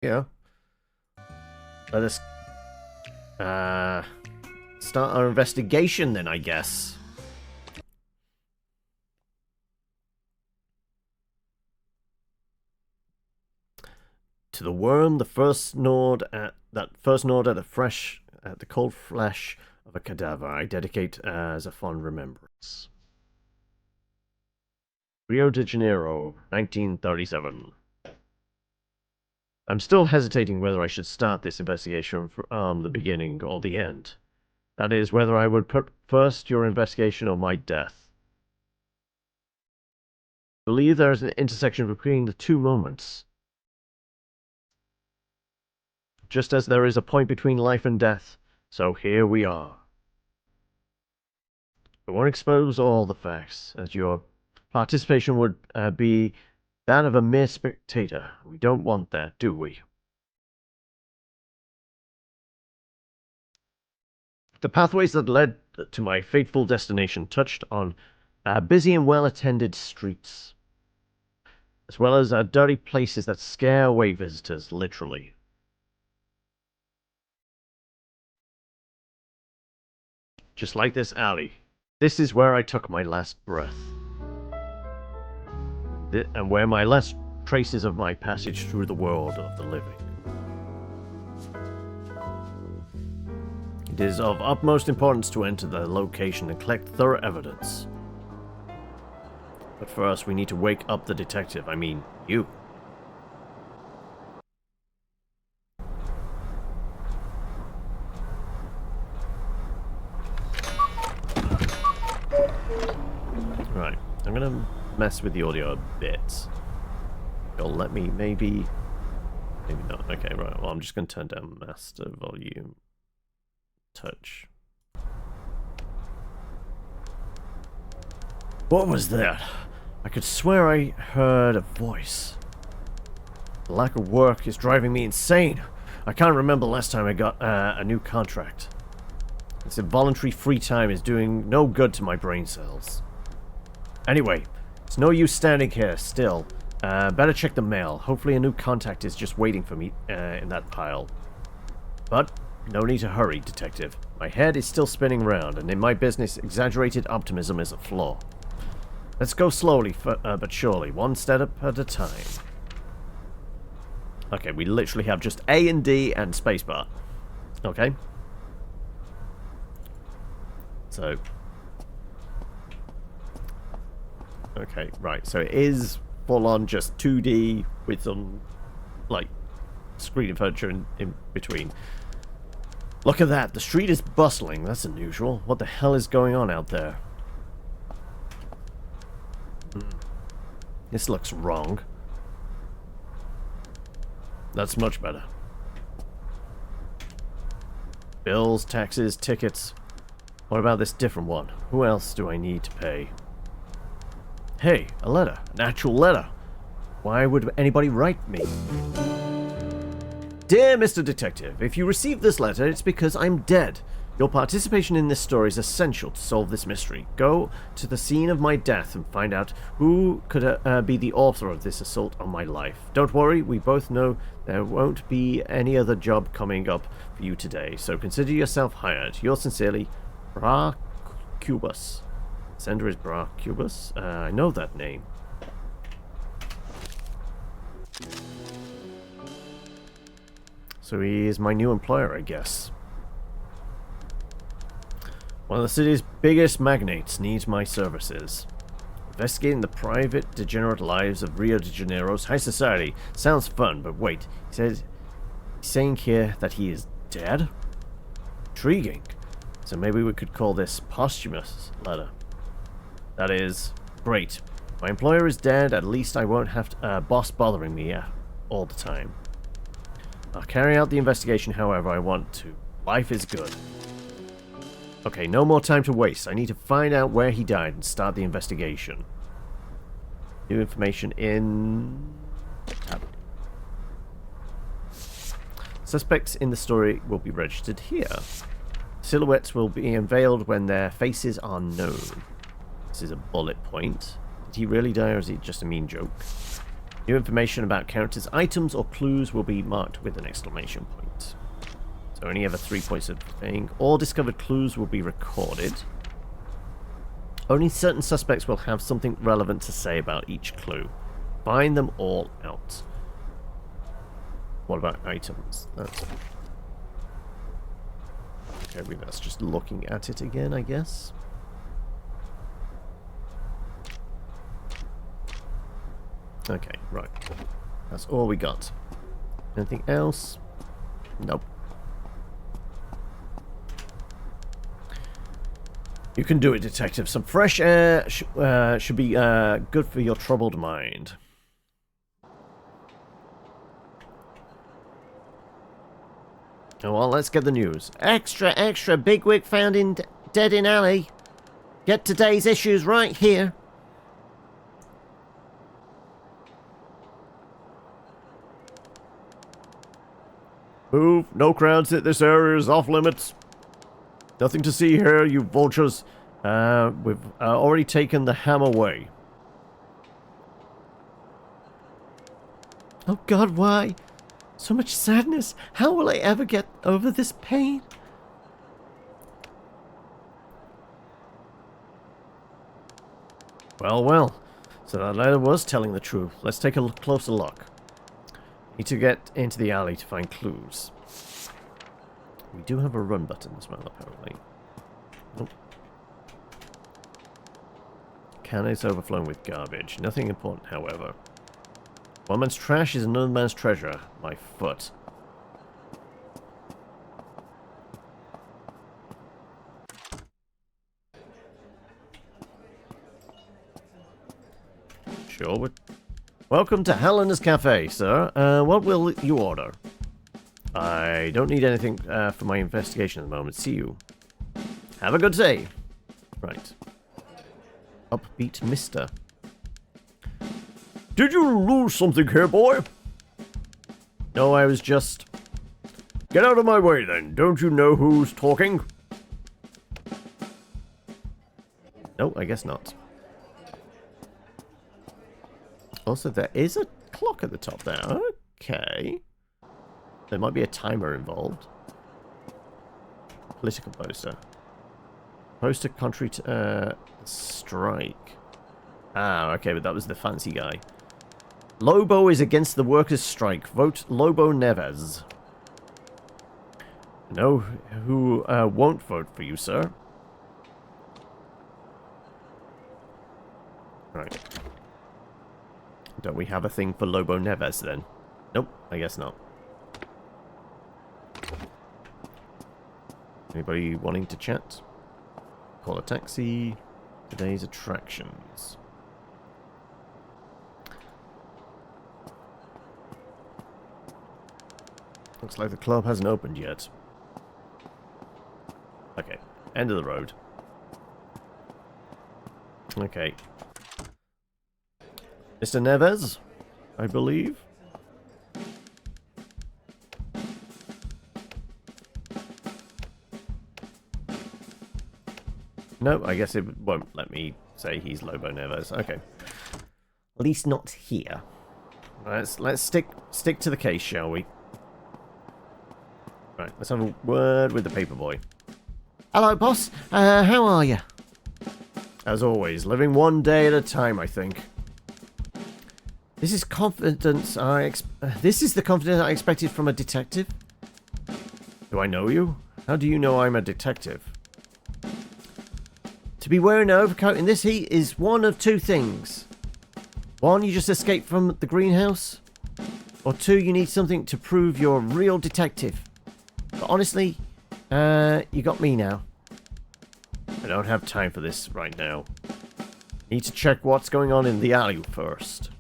Yeah. Let us start our investigation then, I guess. To the worm, the first gnawed at the cold flesh of a cadaver, I dedicate as a fond remembrance. Rio de Janeiro, 1937. I'm still hesitating whether I should start this investigation from the beginning or the end. That is, whether I would put first your investigation or my death. I believe there is an intersection between the two moments. Just as there is a point between life and death, so here we are. I won't expose all the facts, as your participation would be that of a mere spectator. We don't want that, do we? The pathways that led to my fateful destination touched on busy and well-attended streets, as well as dirty places that scare away visitors, literally. Just like this alley. This is where I took my last breath. And where my last traces of my passage through the world of the living. It is of utmost importance to enter the location and collect thorough evidence. But first, we need to wake up the detective. I mean, you. Right, I'm gonna mess with the audio a bit. You'll let me, maybe not. Okay, right, well, I'm just gonna turn down master volume. Touch. What was that? I could swear I heard a voice. The lack of work is driving me insane. I can't remember the last time I got a new contract. This involuntary free time is doing no good to my brain cells. Anyway, it's no use standing here still. Better check the mail. Hopefully a new contact is just waiting for me in that pile. But no need to hurry, detective. My head is still spinning round, and in my business, exaggerated optimism is a flaw. Let's go slowly, but surely, one step at a time. Okay, we literally have just A and D and spacebar. Okay. So. Okay, right. So it is full on just 2D with some, like, screen and furniture in between. Look at that. The street is bustling. That's unusual. What the hell is going on out there? This looks wrong. That's much better. Bills, taxes, tickets. What about this different one? Who else do I need to pay? Hey, a letter. An actual letter. Why would anybody write me? Dear Mr. Detective, if you received this letter, it's because I'm dead. Your participation in this story is essential to solve this mystery. Go to the scene of my death and find out who could be the author of this assault on my life. Don't worry, we both know there won't be any other job coming up for you today, so consider yourself hired. Yours sincerely, Brás Cubas. Sender is Brás Cubas. I know that name. So he is my new employer, I guess. One of the city's biggest magnates needs my services. Investigating the private, degenerate lives of Rio de Janeiro's high society sounds fun, but wait, he's saying here that he is dead? Intriguing. So maybe we could call this posthumous letter. That is great. My employer is dead, at least I won't have boss bothering me all the time. I'll carry out the investigation however I want to. Life is good. Okay, no more time to waste. I need to find out where he died and start the investigation. New information in... Suspects in the story will be registered here. Silhouettes will be unveiled when their faces are known. This is a bullet point. Did he really die or is it just a mean joke? New information about characters, items, or clues will be marked with an exclamation point. So only ever 3 points of thing. All discovered clues will be recorded. Only certain suspects will have something relevant to say about each clue. Find them all out. What about items? That's... Okay, that's just looking at it again, I guess. Okay, right. That's all we got. Anything else? Nope. You can do it, detective. Some fresh air should be good for your troubled mind. Oh, well, let's get the news. Extra, extra, bigwig found dead in alley. Get today's issues right here. Move. No crowds hit this area is off limits. Nothing to see here, you vultures. We've already taken the ham away. Oh God, why? So much sadness. How will I ever get over this pain? Well, well. So that letter was telling the truth. Let's take a closer look. Need to get into the alley to find clues. We do have a run button as well, apparently. Nope. Can is overflowing with garbage. Nothing important, however. One man's trash is another man's treasure. My foot. Sure. Welcome to Helena's Cafe, sir. What will you order? I don't need anything for my investigation at the moment. See you. Have a good day. Right. Upbeat mister. Did you lose something here, boy? No, I was just... Get out of my way, then. Don't you know who's talking? No, I guess not. Also, there is a clock at the top there. Okay. There might be a timer involved. Political poster. Poster contrary to strike. Ah, okay, but that was the fancy guy. Lobo is against the workers' strike. Vote Lobo Neves. Know who won't vote for you, sir? Right. Don't we have a thing for Lobo Neves then? Nope, I guess not. Anybody wanting to chat? Call a taxi. Today's attractions. Looks like the club hasn't opened yet. Okay, end of the road. Okay. Mr. Neves, I believe. No, I guess it won't let me say he's Lobo Neves. Okay. At least not here. Let's stick to the case, shall we? Right, let's have a word with the paperboy. Hello, boss. How are you? As always, living one day at a time, I think. This is confidence this is the confidence I expected from a detective. Do I know you? How do you know I'm a detective? To be wearing an overcoat in this heat is one of two things. One, you just escaped from the greenhouse. Or two, you need something to prove you're a real detective. But honestly, you got me now. I don't have time for this right now. Need to check what's going on in the alley first.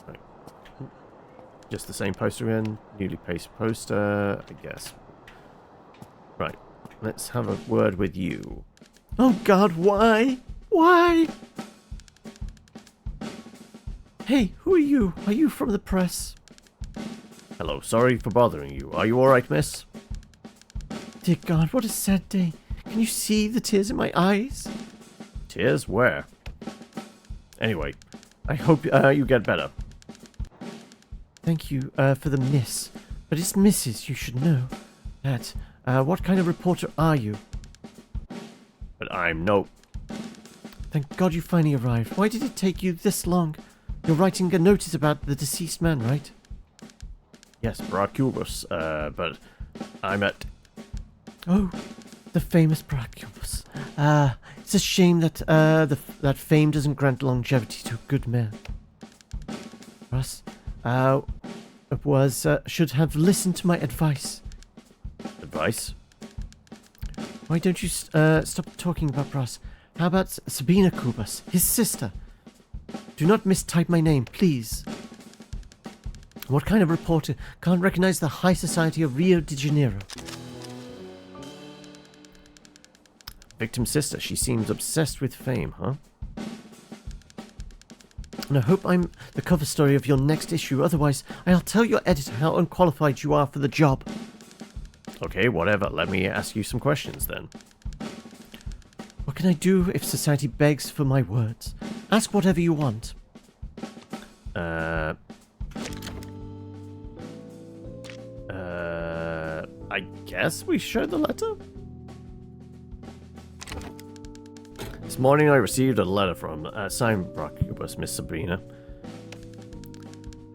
Right. Just the same poster again. Newly pasted poster, I guess. Right. Let's have a word with you. Oh God, why? Why? Hey, who are you? Are you from the press? Hello, sorry for bothering you. Are you alright, miss? Dear God, what a sad day. Can you see the tears in my eyes? Tears? Where? Anyway, I hope you get better. Thank you for the miss. But it's Mrs. You should know that. What kind of reporter are you? But I'm no... Thank God you finally arrived. Why did it take you this long? You're writing a notice about the deceased man, right? Yes, Brás Cubas, but I'm at... Oh, the famous Brás Cubas. It's a shame that that fame doesn't grant longevity to a good man. Brás, should have listened to my advice. Advice? Why don't you stop talking about Brás? How about Sabina Cubas, his sister? Do not mistype my name, please. What kind of reporter can't recognize the high society of Rio de Janeiro? Victim's sister, she seems obsessed with fame, huh? And I hope I'm the cover story of your next issue, otherwise I'll tell your editor how unqualified you are for the job. Okay, whatever. Let me ask you some questions then. What can I do if society begs for my words? Ask whatever you want. I guess we showed the letter? This morning I received a letter from signed Brás Cubas, Miss Sabina.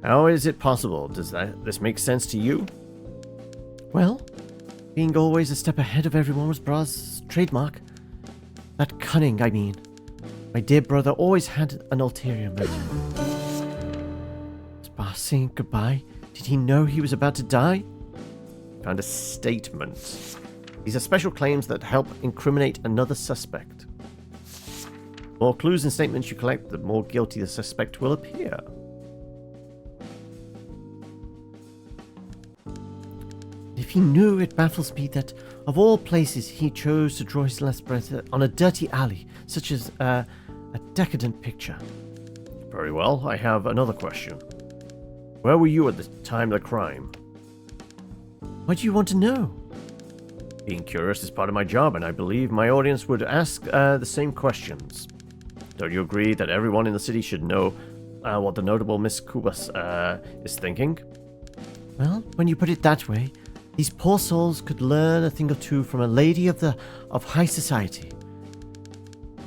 How is it possible? Does this make sense to you? Well, being always a step ahead of everyone was Brás' trademark. That cunning, I mean. My dear brother always had an ulterior motive. Was Brás saying goodbye? Did he know he was about to die? Found a statement. These are special claims that help incriminate another suspect. The more clues and statements you collect, the more guilty the suspect will appear. If he knew, it baffles me that, of all places, he chose to draw his last breath on a dirty alley, such as a decadent picture. Very well, I have another question. Where were you at the time of the crime? What do you want to know? Being curious is part of my job, and I believe my audience would ask the same questions. Don't you agree that everyone in the city should know what the notable Miss Cubas is thinking? Well, when you put it that way, these poor souls could learn a thing or two from a lady of high society.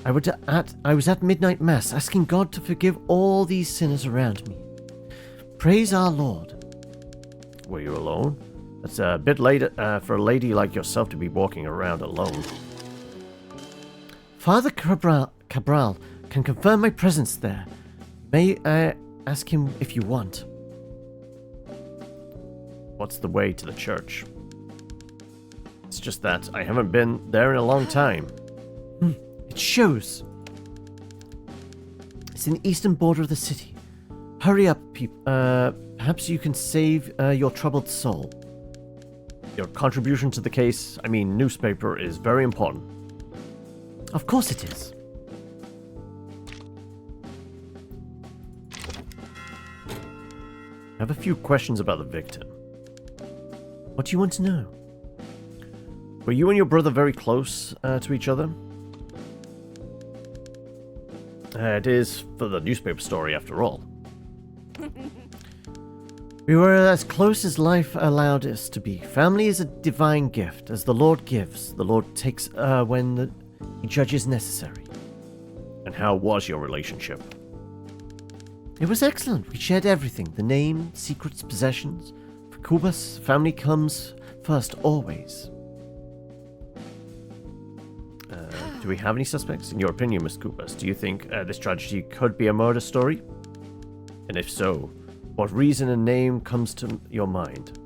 I was at midnight mass, asking God to forgive all these sinners around me. Praise our Lord. Were you alone? That's a bit late for a lady like yourself to be walking around alone. Father Cabral can confirm my presence there. May I ask him if you want? What's the way to the church? It's just that I haven't been there in a long time. It shows. It's in the eastern border of the city. Hurry up, people. Perhaps you can save your troubled soul. Your contribution to the case, newspaper, is very important. Of course it is. I have a few questions about the victim. What do you want to know? Were you and your brother very close to each other? It is for the newspaper story, after all. We were as close as life allowed us to be. Family is a divine gift. As the Lord gives, the Lord takes when He judges necessary. And how was your relationship? It was excellent. We shared everything. The name, secrets, possessions. For Cubas, family comes first, always. Do we have any suspects? In your opinion, Miss Cubas, do you think this tragedy could be a murder story? And if so, what reason and name comes to your mind?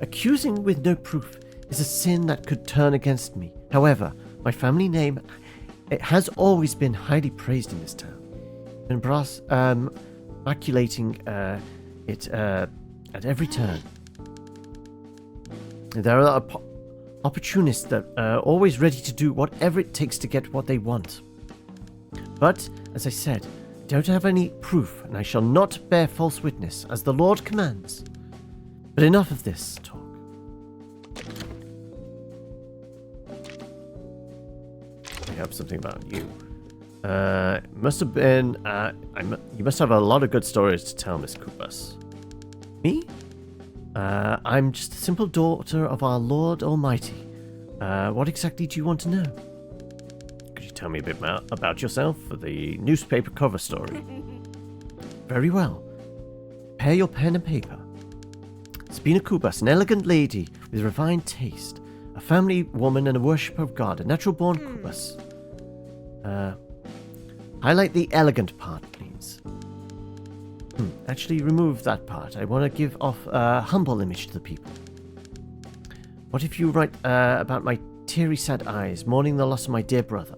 Accusing with no proof is a sin that could turn against me. However, my family name, it has always been highly praised in this town. And Brás maculating it at every turn. There are opportunists that are always ready to do whatever it takes to get what they want. But, as I said, I don't have any proof, and I shall not bear false witness, as the Lord commands. But enough of this talk. I have something about you. Must have been, you must have a lot of good stories to tell, Miss Cubas. Me? I'm just a simple daughter of our Lord Almighty. What exactly do you want to know? Could you tell me a bit more about yourself for the newspaper cover story? Very well. Prepare your pen and paper. Sabina Cubas, an elegant lady with refined taste, a family woman and a worshipper of God, a natural-born Cubas. Highlight the elegant part, please. Actually, remove that part. I want to give off a humble image to the people. What if you write about my teary, sad eyes, mourning the loss of my dear brother?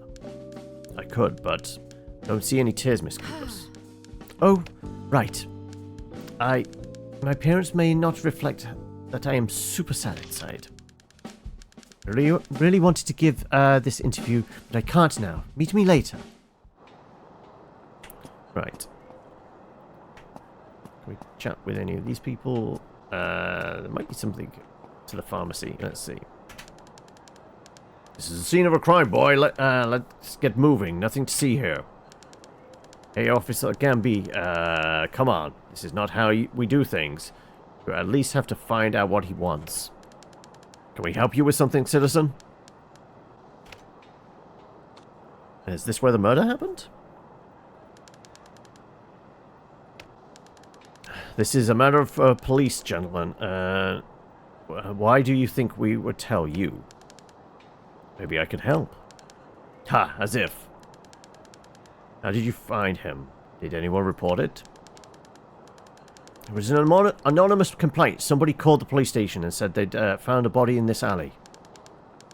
I could, but don't see any tears, Miss Cubas. Oh, right. My parents may not reflect that I am super sad inside. I really wanted to give this interview, but I can't now. Meet me later. Right. Can we chat with any of these people? There might be something to the pharmacy. Let's see. This is the scene of a crime, boy. Let's get moving. Nothing to see here. Hey, Officer Gamby, come on. This is not how we do things. You at least have to find out what he wants. Can we help you with something, citizen? Is this where the murder happened? This is a matter of police, gentlemen. Why do you think we would tell you? Maybe I could help. Ha, as if. How did you find him? Did anyone report it? It was an anonymous complaint. Somebody called the police station and said they'd found a body in this alley.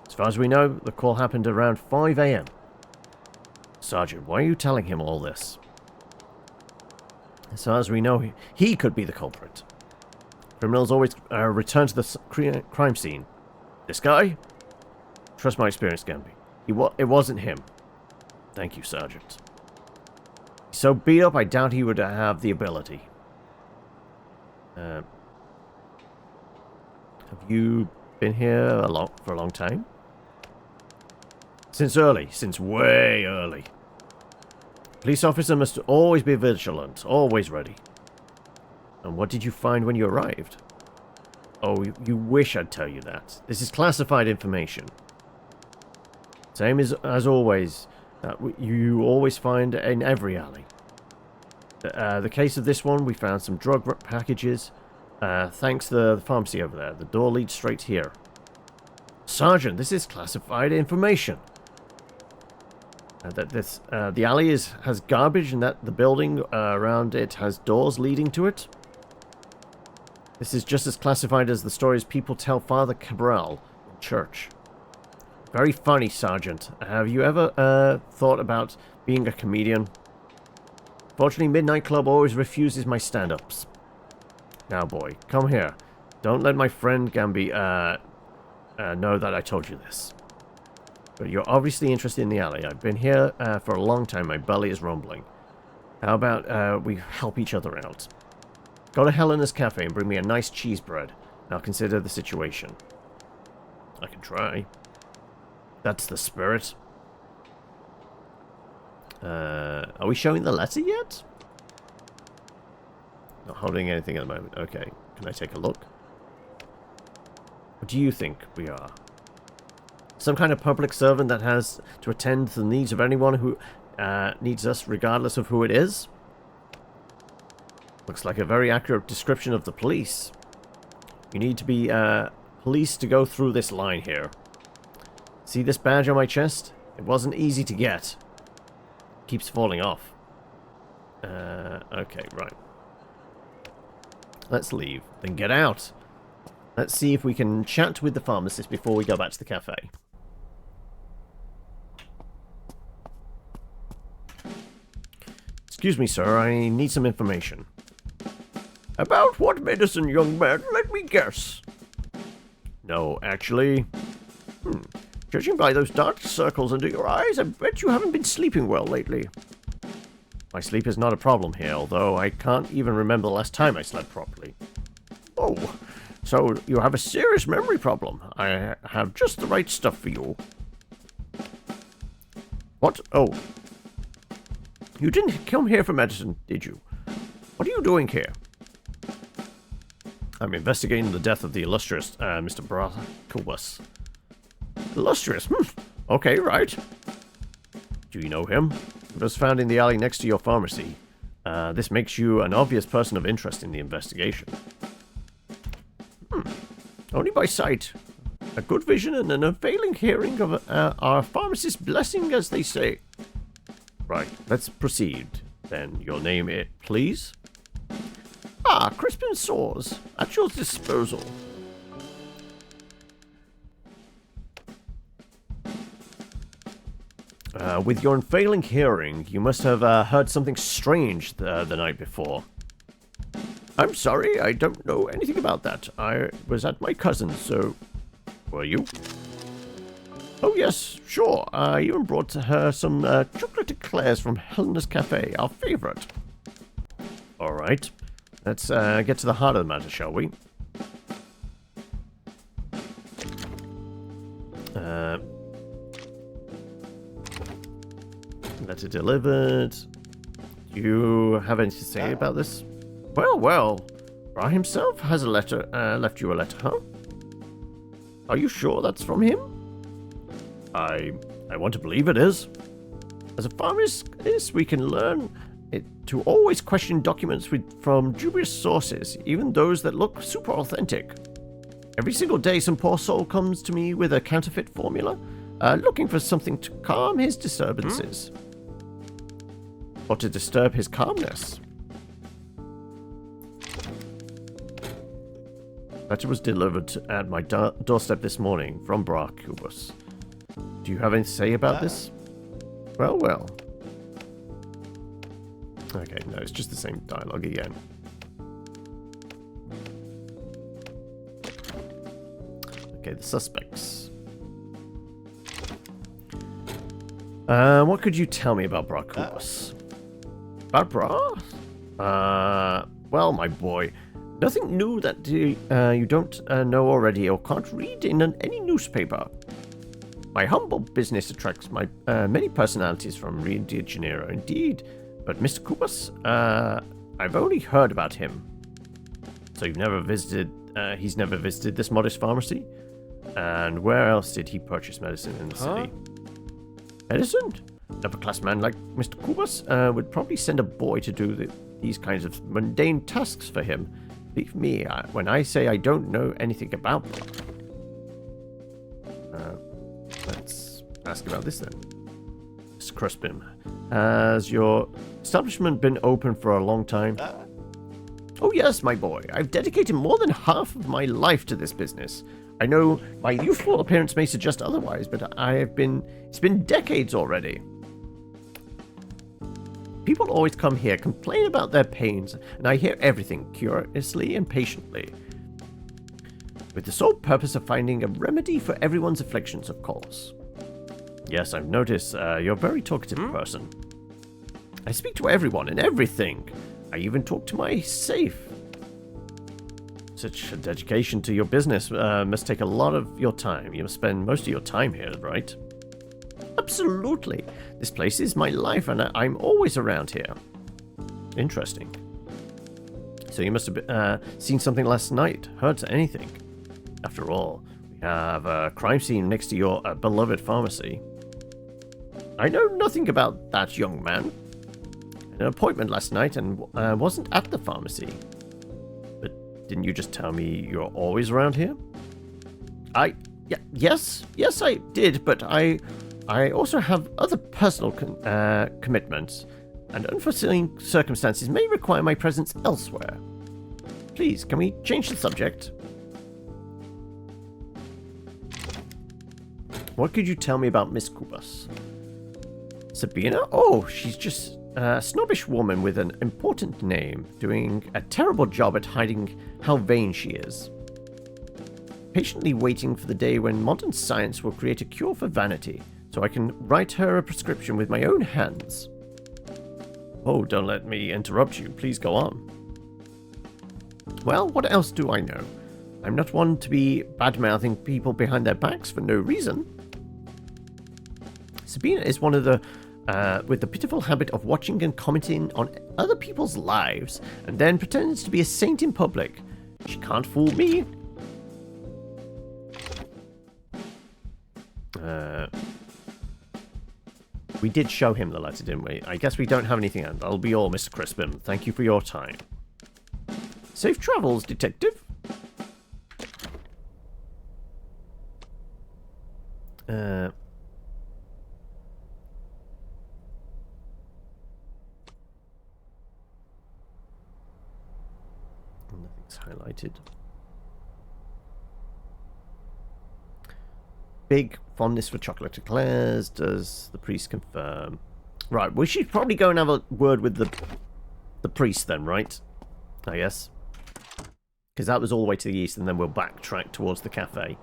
As far as we know, the call happened around 5 a.m. Sergeant, why are you telling him all this? As far as we know, he could be the culprit. Criminals always return to the crime scene. This guy? Trust my experience, Gamby. It wasn't him. Thank you, Sergeant. He's so beat up, I doubt he would have the ability. Have you been here for a long time? Since way early. Police officer must always be vigilant, always ready. And what did you find when you arrived? Oh, you wish I'd tell you that. This is classified information. Same as always, that you always find in every alley. The case of this one, we found some drug packages. Thanks to the pharmacy over there. The door leads straight here. Sergeant, this is classified information. The alley has garbage and that the building around it has doors leading to it. This is just as classified as the stories people tell Father Cabral in church. Very funny, Sergeant. Have you ever thought about being a comedian? Fortunately, Midnight Club always refuses my stand-ups. Now, boy, come here. Don't let my friend Gamby know that I told you this. But you're obviously interested in the alley. I've been here for a long time. My belly is rumbling. How about we help each other out? Go to Helena's Cafe and bring me a nice cheese bread. I'll consider the situation. I can try. That's the spirit. Are we showing the letter yet? Not holding anything at the moment. Okay. Can I take a look? What do you think we are? Some kind of public servant that has to attend to the needs of anyone who needs us, regardless of who it is? Looks like a very accurate description of the police. You need to be police to go through this line here. See this badge on my chest? It wasn't easy to get. Keeps falling off. Okay, right. Let's leave. Then get out. Let's see if we can chat with the pharmacist before we go back to the cafe. Excuse me, sir. I need some information. About what medicine, young man? Let me guess. No, actually... Judging by those dark circles under your eyes, I bet you haven't been sleeping well lately. My sleep is not a problem here, although I can't even remember the last time I slept properly. Oh, so you have a serious memory problem. I have just the right stuff for you. What? Oh. You didn't come here for medicine, did you? What are you doing here? I'm investigating the death of the illustrious Mr. Brás Cubas. Illustrious? Okay, right. Do you know him? He was found in the alley next to your pharmacy. This makes you an obvious person of interest in the investigation. Only by sight. A good vision and an unfailing hearing of our pharmacist's blessing, as they say. Right, let's proceed. Then your name, please? Crispin Sores, at your disposal. With your unfailing hearing, you must have heard something strange the night before. I'm sorry, I don't know anything about that. I was at my cousin's, so... Were you? Oh yes, sure. I even brought her some chocolate eclairs from Helena's Cafe, our favorite. Alright. Let's get to the heart of the matter, shall we? Letter delivered. Do you have anything to say about this? Well. Brás himself has a letter, left you a letter, huh? Are you sure that's from him? I want to believe it is. As a pharmacist, we can learn to always question documents from dubious sources, even those that look super authentic. Every single day, some poor soul comes to me with a counterfeit formula, looking for something to calm his disturbances. Or to disturb his calmness. Letter was delivered at my doorstep this morning from Brás Cubas. Do you have anything to say about this? Well. Okay, no, it's just the same dialogue again. Okay, the suspects. What could you tell me about Brás Cubas? About Brás? Well, my boy, nothing new that you don't know already or can't read in any newspaper. My humble business attracts many personalities from Rio de Janeiro, indeed. But Mr. Cubas, I've only heard about him. So you've never visited, he's never visited this modest pharmacy? And where else did he purchase medicine in the city? Medicine? An upper-class man like Mr. Cubas would probably send a boy to do these kinds of mundane tasks for him. Believe me, when I say I don't know anything about them. Let's ask about this then. Mr. Crispin, has your establishment been open for a long time? Oh yes, my boy. I've dedicated more than half of my life to this business. I know my youthful appearance may suggest otherwise, but it's been decades already. People always come here, complain about their pains, and I hear everything curiously and patiently. With the sole purpose of finding a remedy for everyone's afflictions, of course. Yes, I've noticed you're a very talkative person. I speak to everyone and everything. I even talk to my safe. Such a dedication to your business must take a lot of your time. You must spend most of your time here, right? Absolutely. This place is my life and I'm always around here. Interesting. So you must have seen something last night, heard anything. After all, we have a crime scene next to your beloved pharmacy. I know nothing about that young man. An appointment last night and wasn't at the pharmacy. But didn't you just tell me you're always around here? Yes, I did, but I also have other personal commitments, and unforeseen circumstances may require my presence elsewhere. Please, can we change the subject? What could you tell me about Miss Cubas? Sabina? Oh, she's just a snobbish woman with an important name, doing a terrible job at hiding how vain she is. Patiently waiting for the day when modern science will create a cure for vanity, so I can write her a prescription with my own hands. Oh, don't let me interrupt you. Please go on. Well, what else do I know? I'm not one to be bad-mouthing people behind their backs for no reason. Sabina is one of the with the pitiful habit of watching and commenting on other people's lives, and then pretends to be a saint in public. She can't fool me. We did show him the letter, didn't we? I guess we don't have anything else. That'll be all, Mr. Crispin. Thank you for your time. Safe travels, detective. Nothing's highlighted. Big fondness for chocolate eclairs. Does the priest confirm? Right, we should probably go and have a word with the priest then, right? I guess. Because that was all the way to the east, and then we'll backtrack towards the cafe.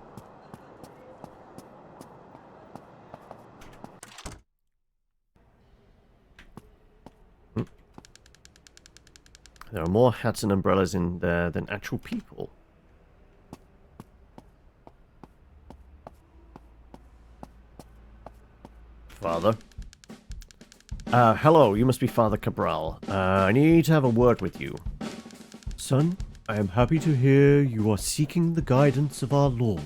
There are more hats and umbrellas in there than actual people. Father? Hello, you must be Father Cabral. I need to have a word with you. Son, I am happy to hear you are seeking the guidance of our Lord.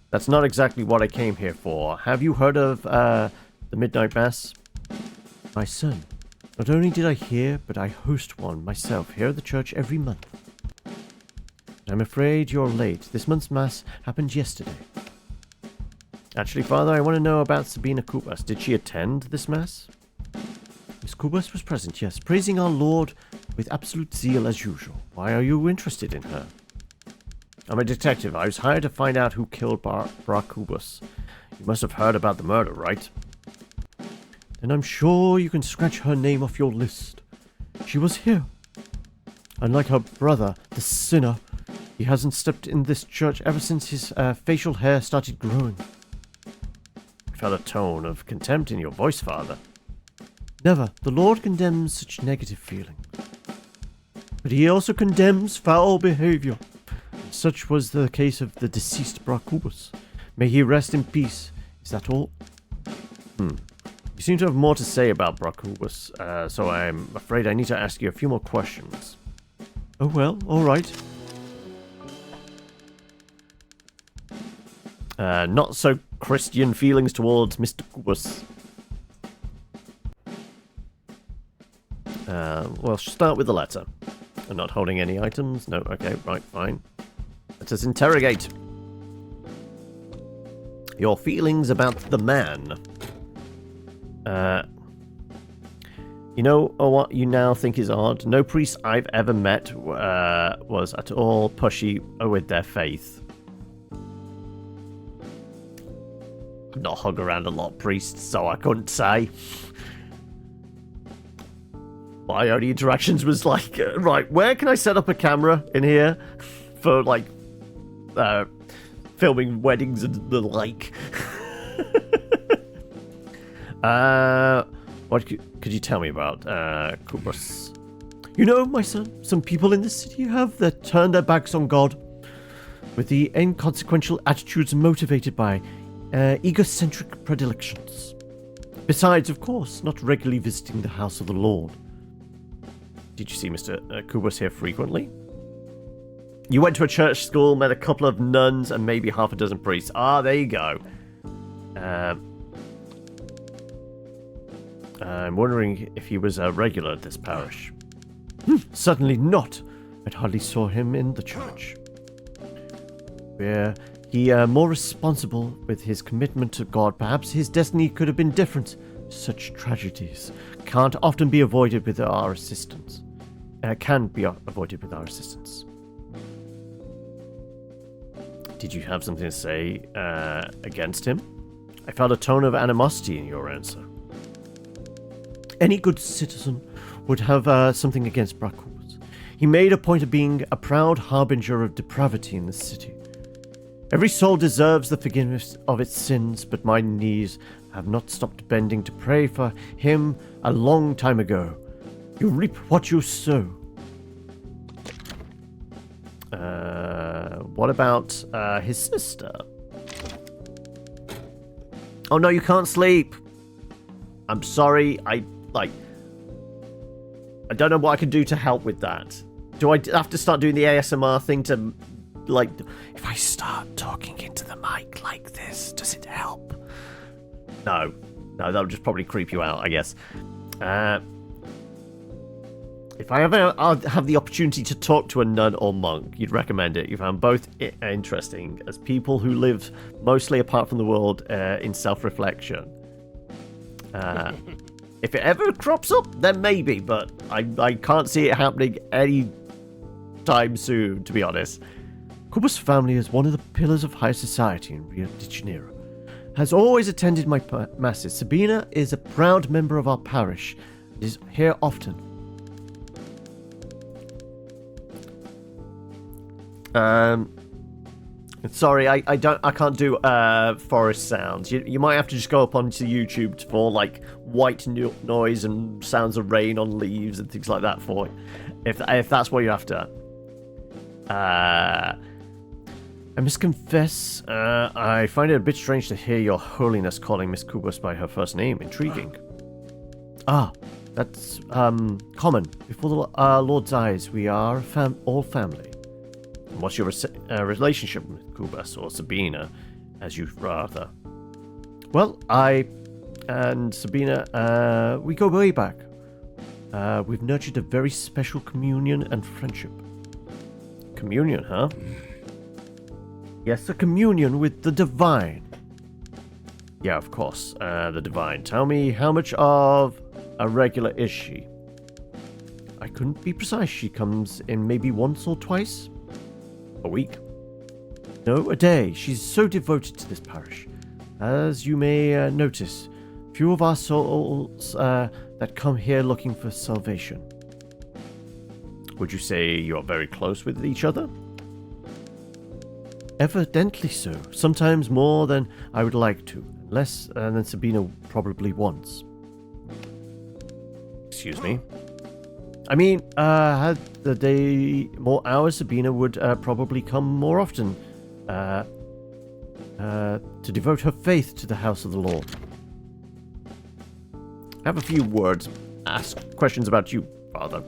That's not exactly what I came here for. Have you heard of, the Midnight Mass? My son, not only did I hear, but I host one myself here at the church every month. I'm afraid you're late. This month's Mass happened yesterday. Actually, Father, I want to know about Sabina Cubas. Did she attend this Mass? Miss Cubas was present, yes, praising our Lord with absolute zeal as usual. Why are you interested in her? I'm a detective. I was hired to find out who killed Brás Cubas. You must have heard about the murder, right? Then I'm sure you can scratch her name off your list. She was here. Unlike her brother, the sinner, he hasn't stepped in this church ever since his facial hair started growing. I felt a tone of contempt in your voice, Father. Never. The Lord condemns such negative feeling. But he also condemns foul behavior. Such was the case of the deceased Brás Cubas. May he rest in peace. Is that all? You seem to have more to say about Brás Cubas, so I'm afraid I need to ask you a few more questions. Oh well, all right. Not so Christian feelings towards Mr. Cubas. Well, start with the letter. I'm not holding any items. No, okay, right, fine. Let us interrogate. Your feelings about the man. You know what you now think is odd? No priest I've ever met was at all pushy with their faith. I've not hung around a lot of priests, so I couldn't say. My only interactions was like, right, where can I set up a camera in here for, like, filming weddings and the like? What could you tell me about Cubas? You know, my son, some people in this city have turned their backs on God, with the inconsequential attitudes motivated by egocentric predilections. Besides, of course, not regularly visiting the house of the Lord. Did you see Mr. Cubas here frequently? You went to a church school, met a couple of nuns, and maybe half a dozen priests. Ah, there you go. I'm wondering if he was a regular at this parish. Certainly not. I hardly saw him in the church. Were he more responsible with his commitment to God, perhaps his destiny could have been different. Such tragedies can't often be avoided with our assistance. Can be avoided with our assistance. Did you have something to say against him? I felt a tone of animosity in your answer. Any good citizen would have something against Brás Cubas. He made a point of being a proud harbinger of depravity in this city. Every soul deserves the forgiveness of its sins, but my knees have not stopped bending to pray for him a long time ago. You reap what you sow. What about his sister? Oh no, you can't sleep. I'm sorry. I don't know what I can do to help with that. Do I have to start doing the ASMR thing to, like... If I start talking into the mic like this, does it help? No. No, that'll just probably creep you out, I guess. If I ever have the opportunity to talk to a nun or monk, you'd recommend it. You found both interesting as people who live mostly apart from the world in self-reflection. If it ever crops up, then maybe, but I can't see it happening any time soon, to be honest. Cubas family is one of the pillars of high society in Rio de Janeiro. Has always attended my masses. Sabina is a proud member of our parish and is here often. Sorry, I can't do forest sounds. You might have to just go up onto YouTube for like white noise and sounds of rain on leaves and things like that for it. If that's what you're after. I must confess, I find it a bit strange to hear your holiness calling Miss Cubas by her first name. Intriguing. That's common. Before the Lord's eyes, we are all family. What's your relationship with Cubas or Sabina, as you'd rather? Well, I and Sabina, we go way back. We've nurtured a very special communion and friendship. Communion, huh? Yes, a communion with the divine. Yeah, of course, the divine. Tell me, how much of a regular is she? I couldn't be precise. She comes in maybe once or twice. A week? No, a day. She's so devoted to this parish. As you may notice, few of our souls that come here looking for salvation. Would you say you're very close with each other? Evidently so. Sometimes more than I would like to. Less than Sabina probably wants. Excuse me? I mean, had the day more hours, Sabina would probably come more often to devote her faith to the house of the Lord. I have a few words. Ask questions about you, Father.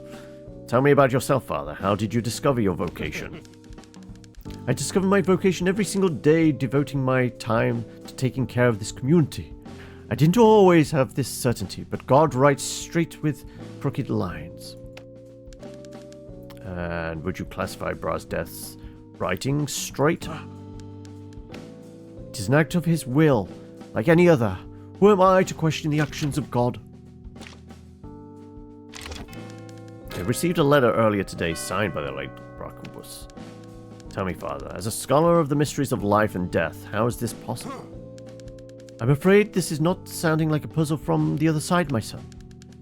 Tell me about yourself, Father. How did you discover your vocation? I discover my vocation every single day, devoting my time to taking care of this community. I didn't always have this certainty, but God writes straight with crooked lines. And would you classify Brás' death's writing straight? It is an act of his will, like any other. Who am I to question the actions of God? I received a letter earlier today signed by the late Brás Cubas. Tell me, Father, as a scholar of the mysteries of life and death, how is this possible? I'm afraid this is not sounding like a puzzle from the other side, my son.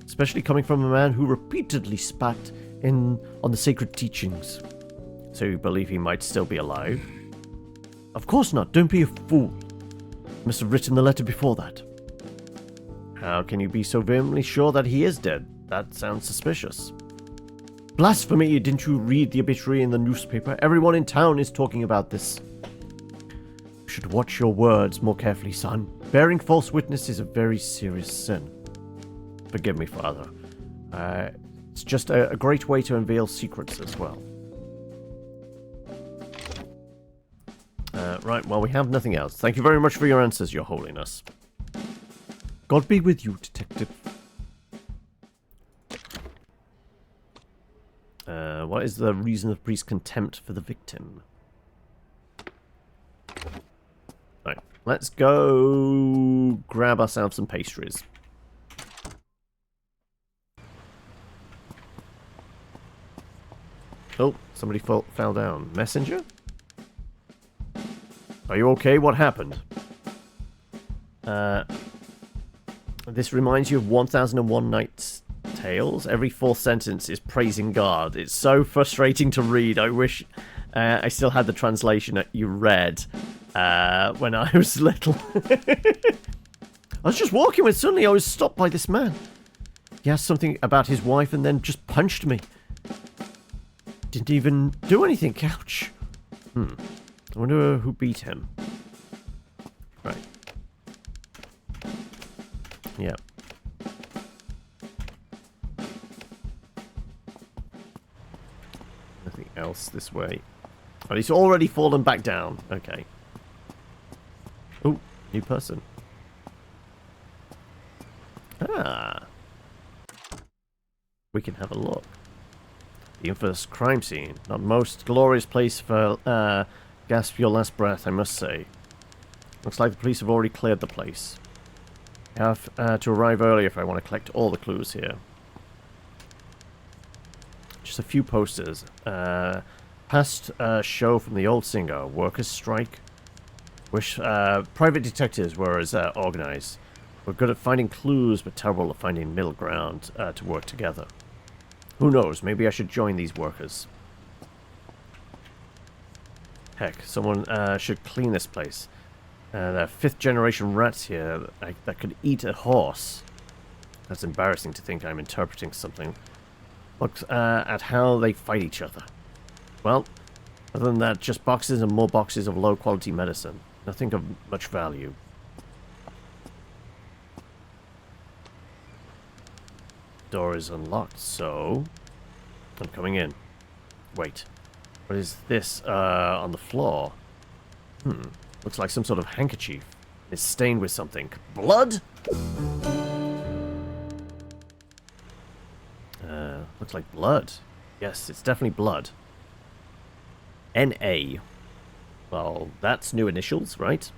Especially coming from a man who repeatedly spat on the sacred teachings. So you believe he might still be alive? Of course not. Don't be a fool. You must have written the letter before that. How can you be so vehemently sure that he is dead? That sounds suspicious. Blasphemy! Didn't you read the obituary in the newspaper? Everyone in town is talking about this. You should watch your words more carefully, son. Bearing false witness is a very serious sin. Forgive me, Father. It's just a great way to unveil secrets as well. Right, well, we have nothing else. Thank you very much for your answers, Your Holiness. God be with you, Detective. What is the reason of the priest's contempt for the victim? Right, let's go grab ourselves some pastries. Oh, somebody fell down. Messenger? Are you okay? What happened? This reminds you of 1001 Nights Tales. Every fourth sentence is praising God. It's so frustrating to read. I wish I still had the translation that you read when I was little. I was just walking when suddenly I was stopped by this man. He asked something about his wife and then just punched me. Didn't even do anything. Ouch. I wonder who beat him. Right. Yeah. Nothing else this way. Oh, he's already fallen back down. Okay. Oh, new person. Ah. We can have a look. The infamous crime scene. Not most glorious place for gasp your last breath, I must say. Looks like the police have already cleared the place. I have to arrive early if I want to collect all the clues here. Just a few posters. Past show from the old singer. Workers' strike. Wish private detectives were as organized. We're good at finding clues, but terrible at finding middle ground to work together. Who knows? Maybe I should join these workers. Heck, someone should clean this place. There are fifth-generation rats here that could eat a horse. That's embarrassing to think I'm interpreting something. Look at how they fight each other. Well, other than that, just boxes and more boxes of low-quality medicine. Nothing of much value. Door is unlocked, so I'm coming in. Wait, what is this on the floor? Looks like some sort of handkerchief. It's stained with something. Blood? Looks like blood. Yes, it's definitely blood. N.A. Well, that's new initials, right?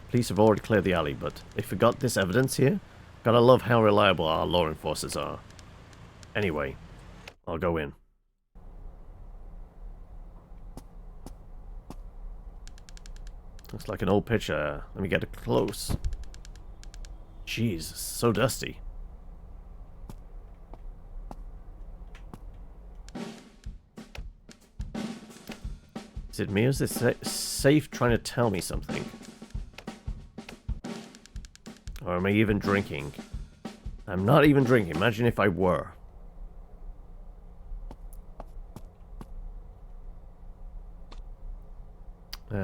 Police have already cleared the alley, but they forgot this evidence here? Gotta love how reliable our law enforcers are. Anyway, I'll go in. Looks like an old picture. Let me get it close. Jeez, so dusty. Is it me or is this safe trying to tell me something? Or am I even drinking? I'm not even drinking. Imagine if I were. We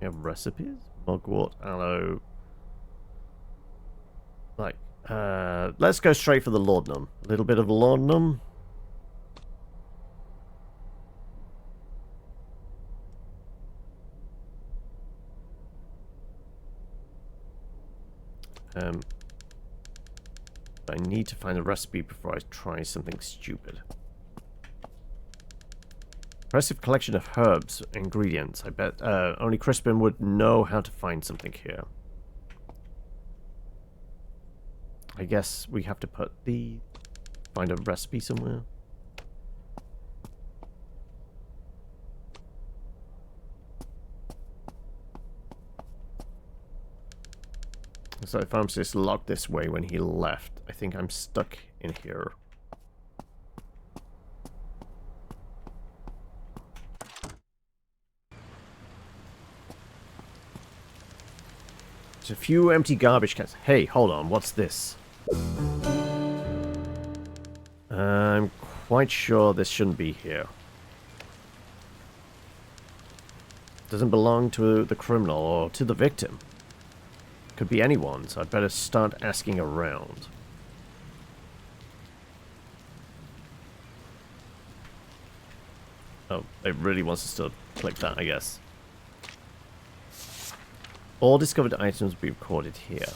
have recipes? Mugwort, aloe. Like, let's go straight for the laudanum. A little bit of laudanum. I need to find a recipe before I try something stupid. Impressive collection of herbs, ingredients. I bet only Crispin would know how to find something here. I guess we have to find a recipe somewhere. So the pharmacist locked this way when he left. I think I'm stuck in here. There's a few empty garbage cans. Hey, hold on. What's this? I'm quite sure this shouldn't be here. Doesn't belong to the criminal or to the victim. Could be anyone, so I'd better start asking around. Oh, it really wants us to click that, I guess. All discovered items will be recorded here.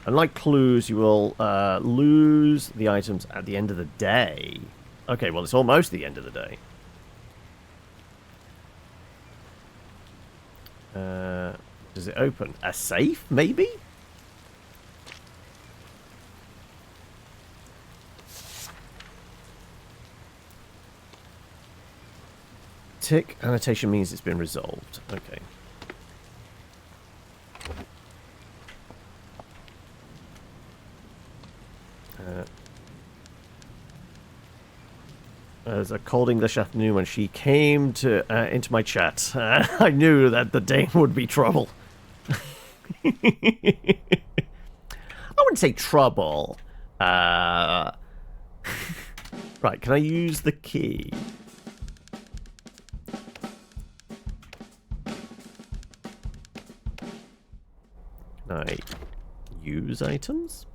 Unlike clues, you will lose the items at the end of the day. Okay, well, it's almost the end of the day. Does it open? A safe, maybe? Tick annotation means it's been resolved. Okay. As a cold English afternoon when she came to into my chat, I knew that the day would be trouble. I wouldn't say trouble. Right, can I use the key? Can I use items?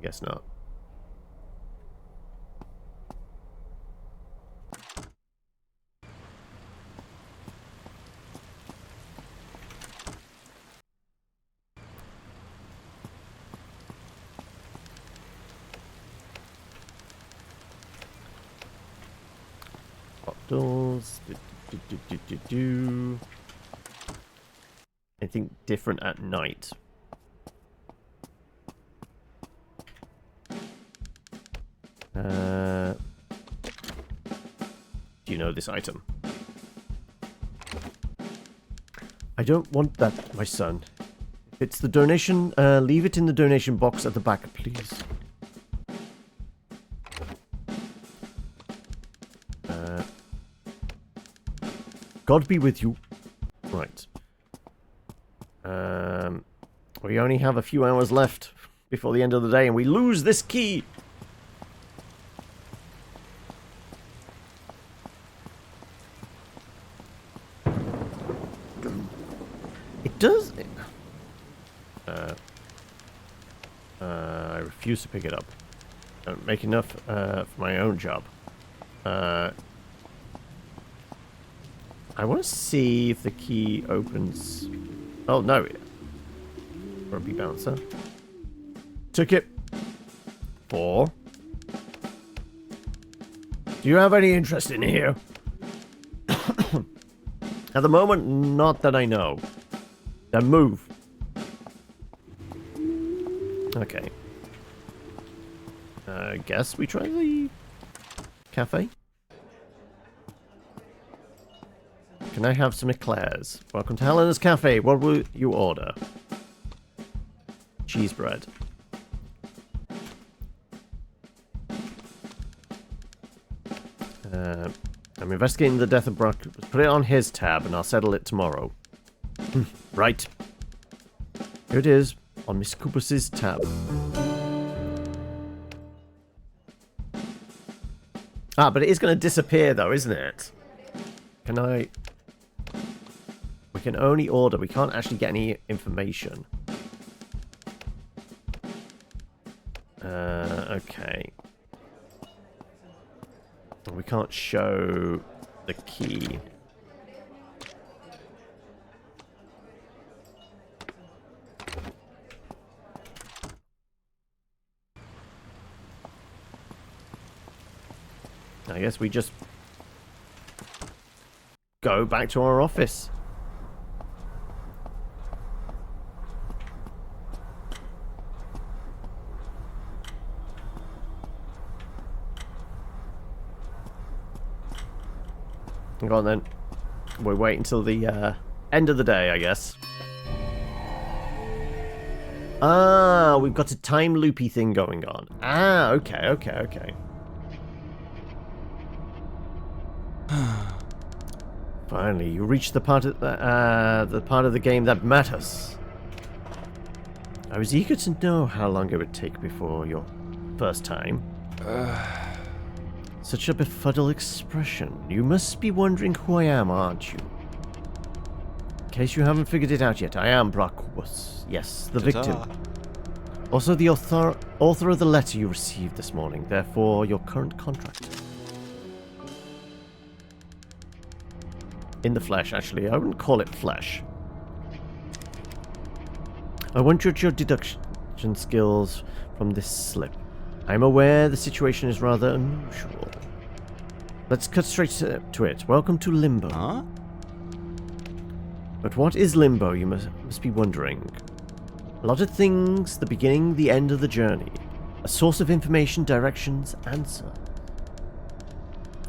guess not. Doors. Anything different at night? Do you know this item? I don't want that, my son. If it's the donation, leave it in the donation box at the back, please. God be with you. Right. We only have a few hours left before the end of the day, and we lose this key. It does. I refuse to pick it up. I don't make enough for my own job. I want to see if the key opens. Oh, no. Grumpy bouncer. Took it. 4. Do you have any interest in here? At the moment, not that I know. Then move. Okay. I guess we try the cafe. Can I have some eclairs? Welcome to Helena's Cafe. What will you order? Cheese bread. I'm investigating the death of Brás Cubas. Put it on his tab and I'll settle it tomorrow. Right. Here it is, on Miss Cubas's tab. Ah, but it is going to disappear though, isn't it? Can I... We can only order. We can't actually get any information. Okay. We can't show the key. I guess we just go back to our office. Go on then. We'll wait until the end of the day, I guess. Ah, we've got a time loopy thing going on. Ah, okay. Finally, you reached the part of the game that matters. I was eager to know how long it would take before your first time. Such a befuddled expression. You must be wondering who I am, aren't you? In case you haven't figured it out yet, I am Brás Cubas. Yes, the victim. Also the author of the letter you received this morning, therefore your current contract. In the flesh, actually. I wouldn't call it flesh. I wondered your deduction skills from this slip. I'm aware the situation is rather unusual. Let's cut straight to it. Welcome to Limbo. Huh? But what is Limbo, you must be wondering. A lot of things, the beginning, the end of the journey. A source of information, directions, answer.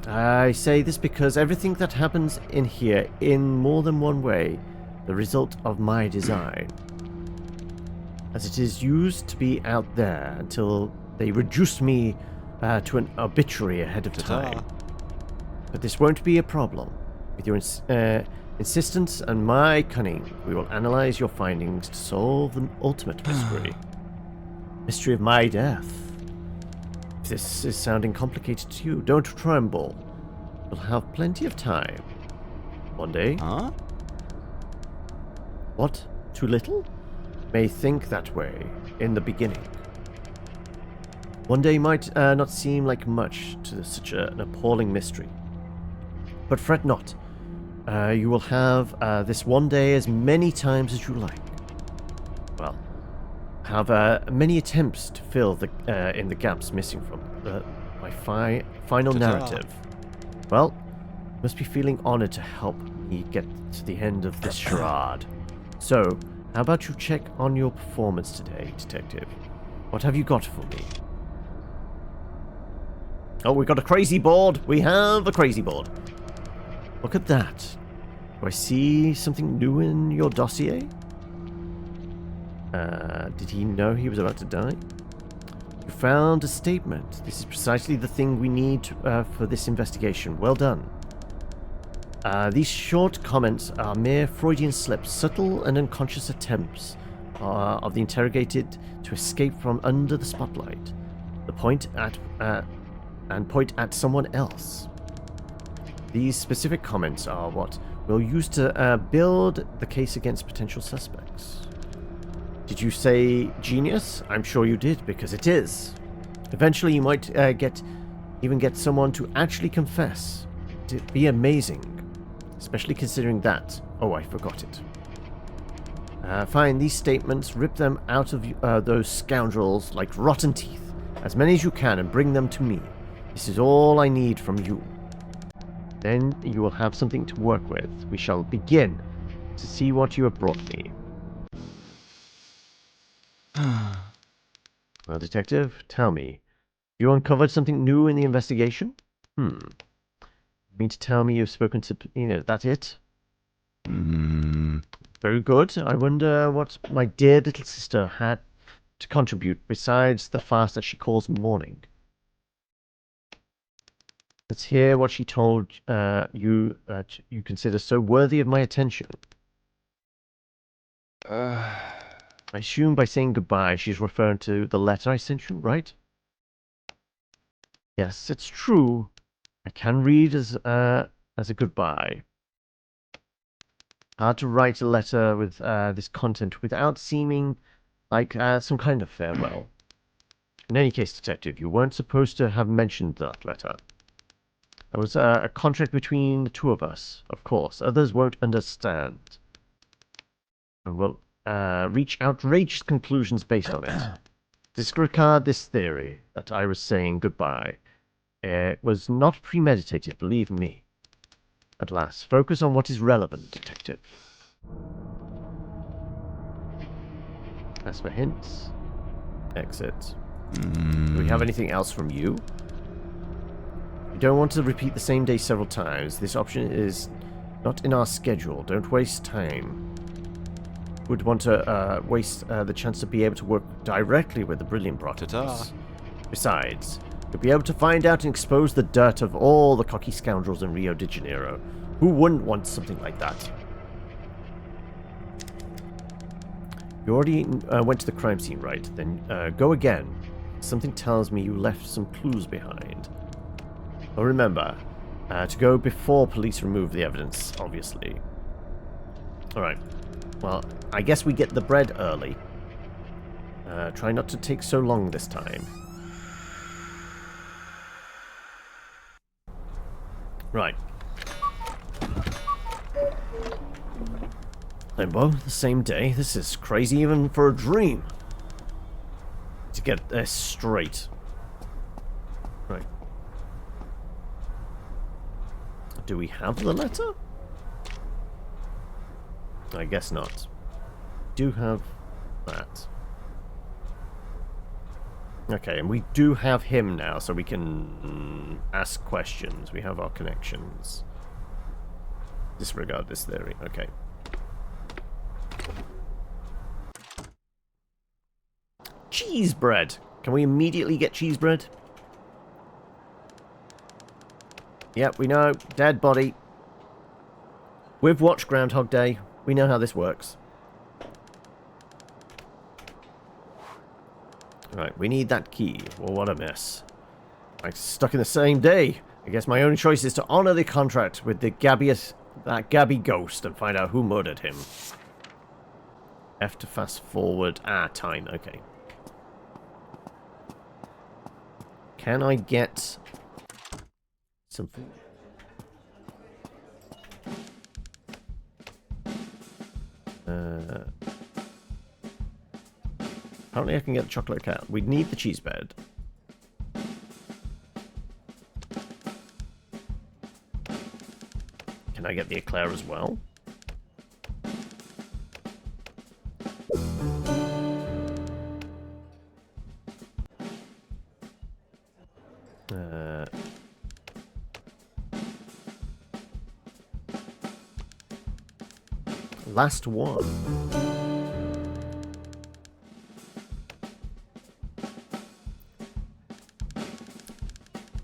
I say this because everything that happens in here, in more than one way, the result of my design. As it is used to be out there until they reduce me to an obituary ahead of time. But this won't be a problem. With your insistence and my cunning, we will analyze your findings to solve the ultimate mystery. Mystery of my death. If this is sounding complicated to you, don't tremble. You'll have plenty of time. One day. Huh? What? Too little? May think that way in the beginning. One day might not seem like much to such an appalling mystery. But fret not. You will have this one day as many times as you like. Well, have many attempts to fill in the gaps missing from my final narrative. Well, you must be feeling honored to help me get to the end of this charade. So, how about you check on your performance today, Detective? What have you got for me? Oh, we got a crazy board. We have a crazy board. Look at that. Do I see something new in your dossier? Did he know he was about to die? You found a statement. This is precisely the thing we need for this investigation. Well done. These short comments are mere Freudian slips, subtle and unconscious attempts of the interrogated to escape from under the spotlight. The point at someone else. These specific comments are what we'll use to build the case against potential suspects. Did you say genius? I'm sure you did, because it is. Eventually you might even get someone to actually confess. It'd be amazing. Especially considering that... Oh, I forgot it. Find these statements, rip them out of those scoundrels like rotten teeth. As many as you can and bring them to me. This is all I need from you. Then you will have something to work with. We shall begin to see what you have brought me. Well, Detective, tell me. You uncovered something new in the investigation? You mean to tell me you've spoken to... that's it? Very good. I wonder what my dear little sister had to contribute besides the fast that she calls morning. Let's hear what she told you that you consider so worthy of my attention. I assume by saying goodbye she's referring to the letter I sent you, right? Yes, it's true. I can read as a goodbye. Hard to write a letter with this content without seeming like some kind of farewell. In any case, Detective, you weren't supposed to have mentioned that letter. There was a contract between the two of us, of course. Others won't understand. And will reach outrageous conclusions based on it. Disregard this theory that I was saying goodbye. It was not premeditated, believe me. At last, focus on what is relevant, Detective. As for hints, exit. Do we have anything else from you? You don't want to repeat the same day several times. This option is not in our schedule. Don't waste time. Would want to waste the chance to be able to work directly with the brilliant Brás. Besides, you'll be able to find out and expose the dirt of all the cocky scoundrels in Rio de Janeiro. Who wouldn't want something like that? You already went to the crime scene, right? Then go again. Something tells me you left some clues behind. Well, remember, to go before police remove the evidence, obviously. Alright. Well, I guess we get the bread early. Try not to take so long this time. Right. Limbo, the same day. This is crazy even for a dream. To get this straight. Right. Do we have the letter? I guess not. Do have that. Okay, and we do have him now, so we can ask questions. We have our connections. Disregard this theory. Okay. Cheese bread. Can we immediately get cheese bread? Yep, we know. Dead body. We've watched Groundhog Day. We know how this works. Right, we need that key. Well, what a mess. I'm stuck in the same day. I guess my only choice is to honor the contract with that Gabby ghost and find out who murdered him. F to fast forward. Time. Okay. Can I get some food? Apparently I can get the chocolate cat. We need the cheese bed. Can I get the eclair as well? Last one.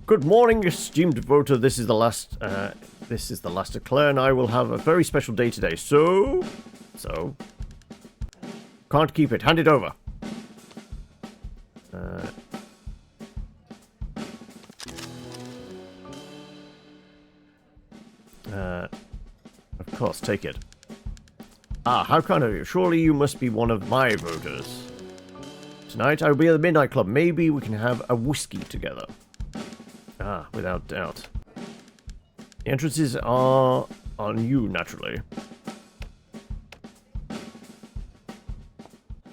Good morning, esteemed voter. This is the last eclair, and I will have a very special day today. So, can't keep it. Hand it over. Of course, take it. Ah, how kind of you. Surely you must be one of my voters. Tonight I will be at the Midnight Club. Maybe we can have a whiskey together. Ah, without doubt. The entrances are on you, naturally.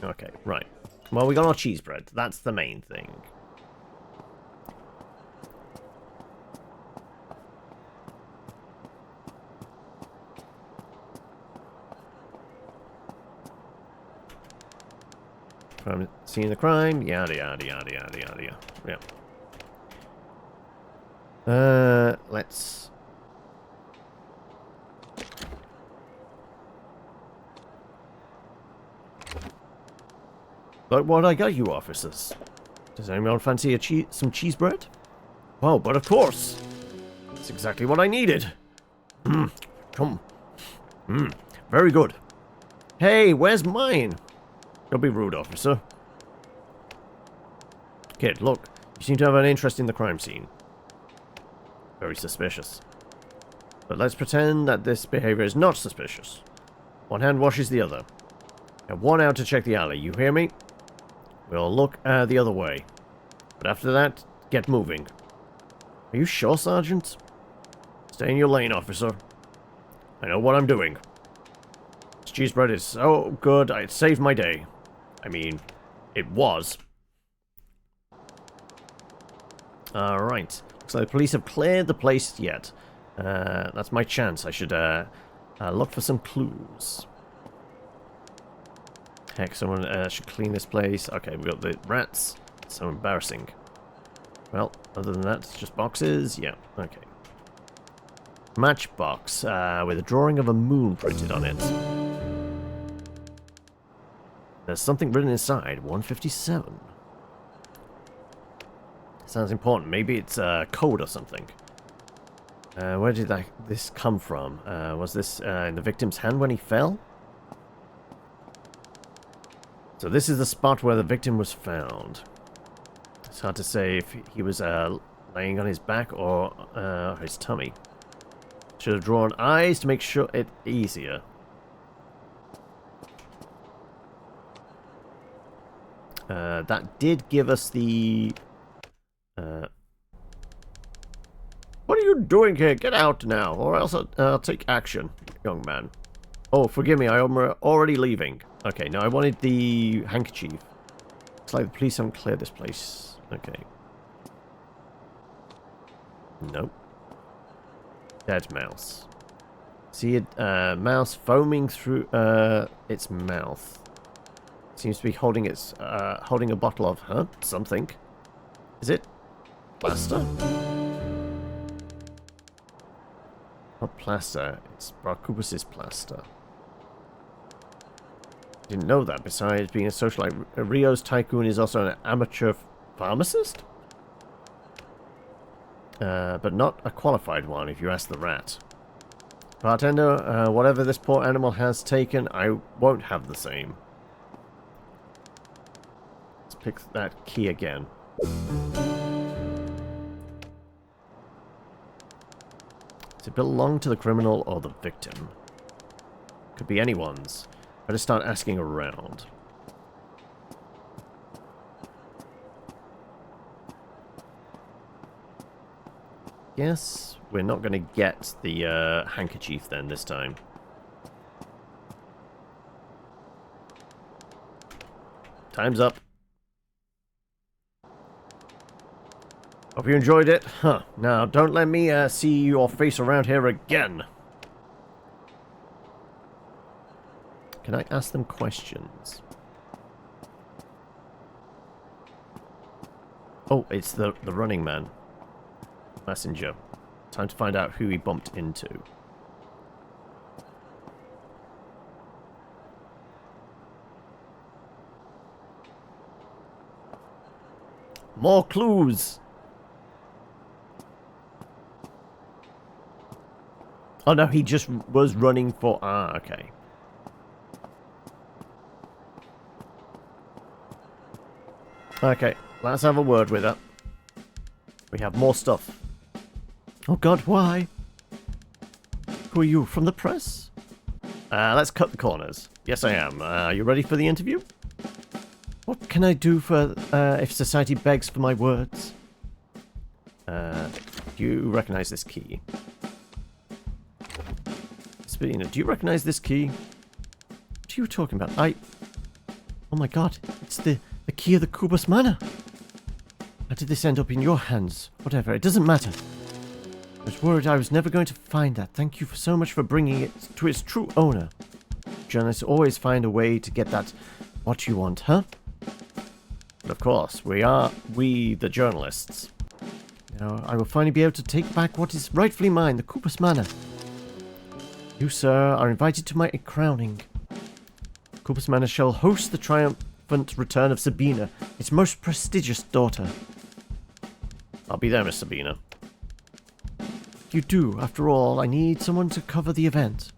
Okay, right. Well, we got our cheese bread. That's the main thing. From seeing the crime, yada yada yada yada yada. Yeah. Let's. Like what I got you, officers. Does anyone fancy some cheese bread? Oh, but of course. That's exactly what I needed. Come. Very good. Hey, where's mine? Don't be rude, officer. Kid, look. You seem to have an interest in the crime scene. Very suspicious. But let's pretend that this behavior is not suspicious. One hand washes the other. Now one out to check the alley, you hear me? We'll look the other way. But after that, get moving. Are you sure, Sergeant? Stay in your lane, officer. I know what I'm doing. This cheese bread is so good, it saved my day. I mean, it was. Alright. Looks like the police have cleared the place yet. That's my chance. I should look for some clues. Heck, someone should clean this place. Okay, we got the rats. So embarrassing. Well, other than that, it's just boxes. Yeah, okay. Matchbox with a drawing of a moon printed on it. There's something written inside. 157. Sounds important. Maybe it's a code or something. Where did this come from? Was this in the victim's hand when he fell? So this is the spot where the victim was found. It's hard to say if he was laying on his back or his tummy. Should have drawn eyes to make sure it easier. That did give us the... What are you doing here? Get out now, or else I'll take action, young man. Oh, forgive me, I'm already leaving. Okay, now I wanted the handkerchief. Looks like the police haven't cleared this place. Okay. Nope. Dead mouse. See a mouse foaming through its mouth. Seems to be holding holding a bottle of something. Is it plaster? Not plaster. It's Brás Cubas' plaster. Didn't know that. Besides being a socialite, Rio's tycoon is also an amateur pharmacist? But not a qualified one, if you ask the rat. Bartender, whatever this poor animal has taken, I won't have the same. Let's pick that key again. Does it belong to the criminal or the victim? Could be anyone's. Better start asking around. guess we're not going to get the handkerchief then this time. Time's up. Hope you enjoyed it. Huh. Now, don't let me see your face around here again. Can I ask them questions? Oh, it's the running man. Messenger. Time to find out who he bumped into. More clues! Oh no, he just was running for... Ah, okay. Okay, let's have a word with her. We have more stuff. Oh God, why? Who are you, from the press? Let's cut the corners. Yes, I am. You ready for the interview? What can I do for, if society begs for my words? Do you recognize this key? Sabina, do you recognize this key? What are you talking about? Oh my God, it's the key of the Cubas Manor. How did this end up in your hands? Whatever, it doesn't matter. I was worried I was never going to find that. Thank you so much for bringing it to its true owner. Journalists always find a way to get that what you want, huh? But of course, we the journalists. Now, I will finally be able to take back what is rightfully mine, the Cubas Manor. You, sir, are invited to my crowning. Cubas Manor shall host the triumphant return of Sabina, its most prestigious daughter. I'll be there, Miss Sabina. You do. After all, I need someone to cover the event.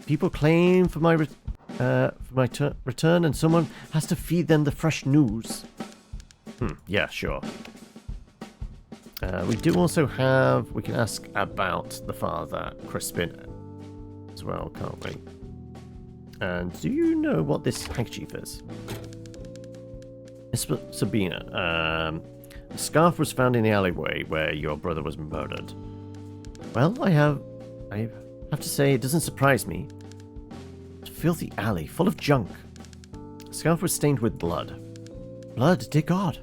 People claim for my return, and someone has to feed them the fresh news. Yeah, sure. We do also have... We can ask about the father, Crispin, as well, can't we? And do you know what this handkerchief is? Miss Sabina, the scarf was found in the alleyway where your brother was murdered. Well, I have to say, it doesn't surprise me. It's a filthy alley, full of junk. The scarf was stained with blood. Blood, dear God.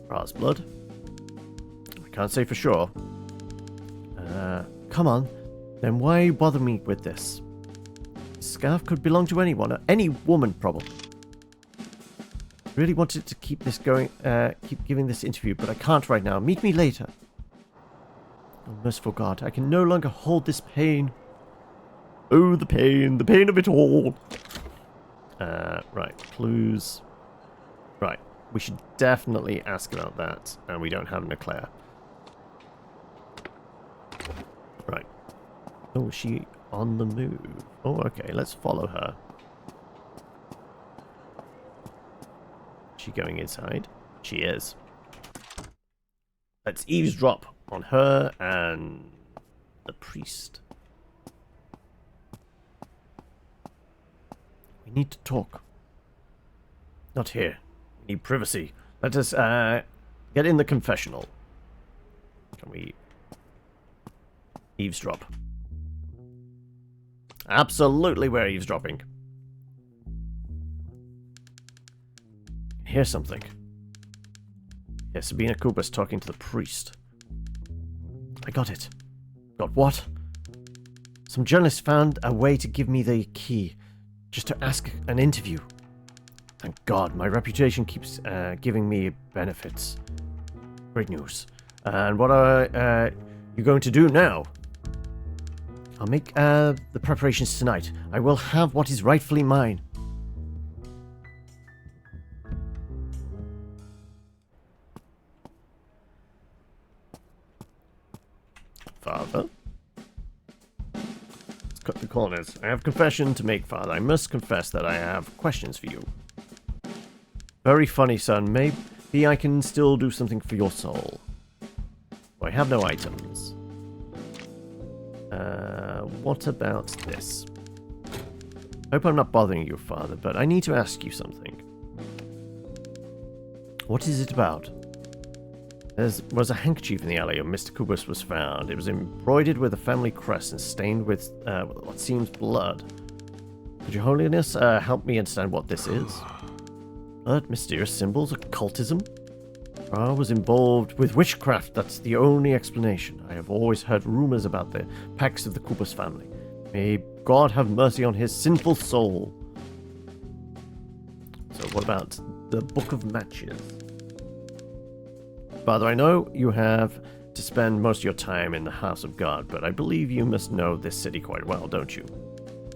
Brás blood? I can't say for sure. Come on. Then why bother me with this? The scarf could belong to anyone, or any woman, probably. I really wanted to keep this going, keep giving this interview, but I can't right now. Meet me later. Oh, merciful God, I can no longer hold this pain. Oh, the pain of it all. Right, clues. Right, we should definitely ask about that, and we don't have an eclair. Right. Oh, is she on the move? Oh, okay, let's follow her. Is she going inside? She is. Let's eavesdrop on her and the priest. We need to talk. Not here. We need privacy. Let us get in the confessional. Can we eavesdrop? Absolutely, we're eavesdropping. Hear something. Yes, Sabina Cubas talking to the priest. I got it. Got what? Some journalists found a way to give me the key, just to ask an interview. Thank God, my reputation keeps giving me benefits. Great news. And what are you going to do now? I'll make the preparations tonight. I will have what is rightfully mine. Father? Let's cut the corners. I have confession to make, Father. I must confess that I have questions for you. Very funny, son. Maybe I can still do something for your soul. I have no items. What about this? Hope I'm not bothering you, Father, but I need to ask you something. What is it about? There was a handkerchief in the alley and Mr. Cubas was found. It was embroidered with a family crest and stained with what seems blood. Could your holiness help me understand what this is? Blood, mysterious symbols, occultism? Ra was involved with witchcraft, that's the only explanation. I have always heard rumors about the pacts of the Cubas family. May God have mercy on his sinful soul. So what about the Book of Matches? Father, I know you have to spend most of your time in the House of God, but I believe you must know this city quite well, don't you?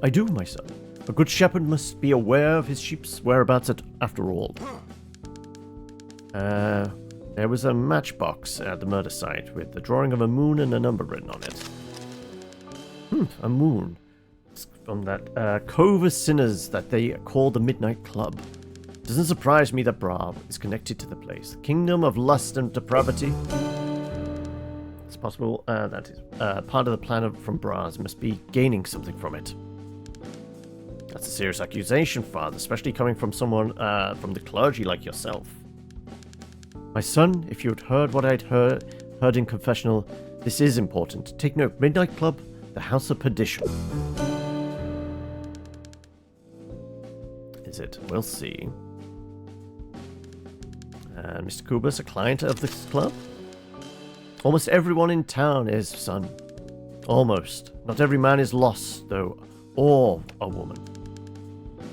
I do, my son. A good shepherd must be aware of his sheep's whereabouts after all. There was a matchbox at the murder site with the drawing of a moon and a number written on it. A moon. It's from that cove of sinners that they call the Midnight Club. Doesn't surprise me that Brás is connected to the place. The kingdom of lust and depravity. It's possible that is part of the plan from Brás must be gaining something from it. That's a serious accusation, Father, especially coming from someone from the clergy like yourself. My son, if you had heard what I'd heard in confessional, this is important. Take note, Midnight Club, the House of Perdition. Is it? We'll see. Mr. Cubas, a client of this club? Almost everyone in town is, son. Almost. Not every man is lost, though, or a woman.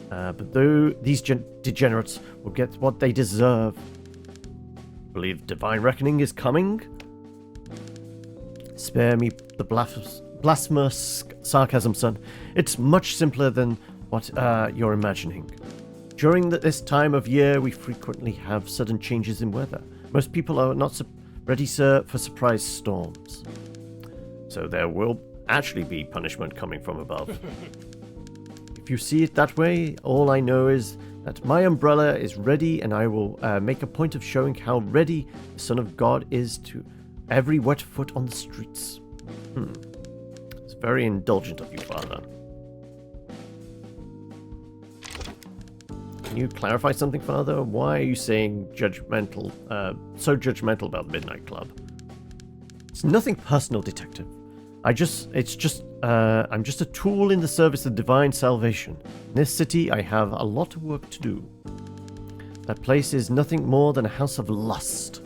But though these degenerates will get what they deserve. Believe divine reckoning is coming? Spare me the blasphemous sarcasm, son. It's much simpler than what you're imagining. During this time of year, we frequently have sudden changes in weather. Most people are not ready, sir, for surprise storms. So there will actually be punishment coming from above. If you see it that way, all I know is that my umbrella is ready, and I will make a point of showing how ready the Son of God is to every wet foot on the streets. It's very indulgent of you, Father. Can you clarify something, Father? Why are you saying judgmental, so judgmental about the Midnight Club? It's nothing personal, Detective. I'm just a tool in the service of divine salvation. In this city, I have a lot of work to do. That place is nothing more than a house of lust.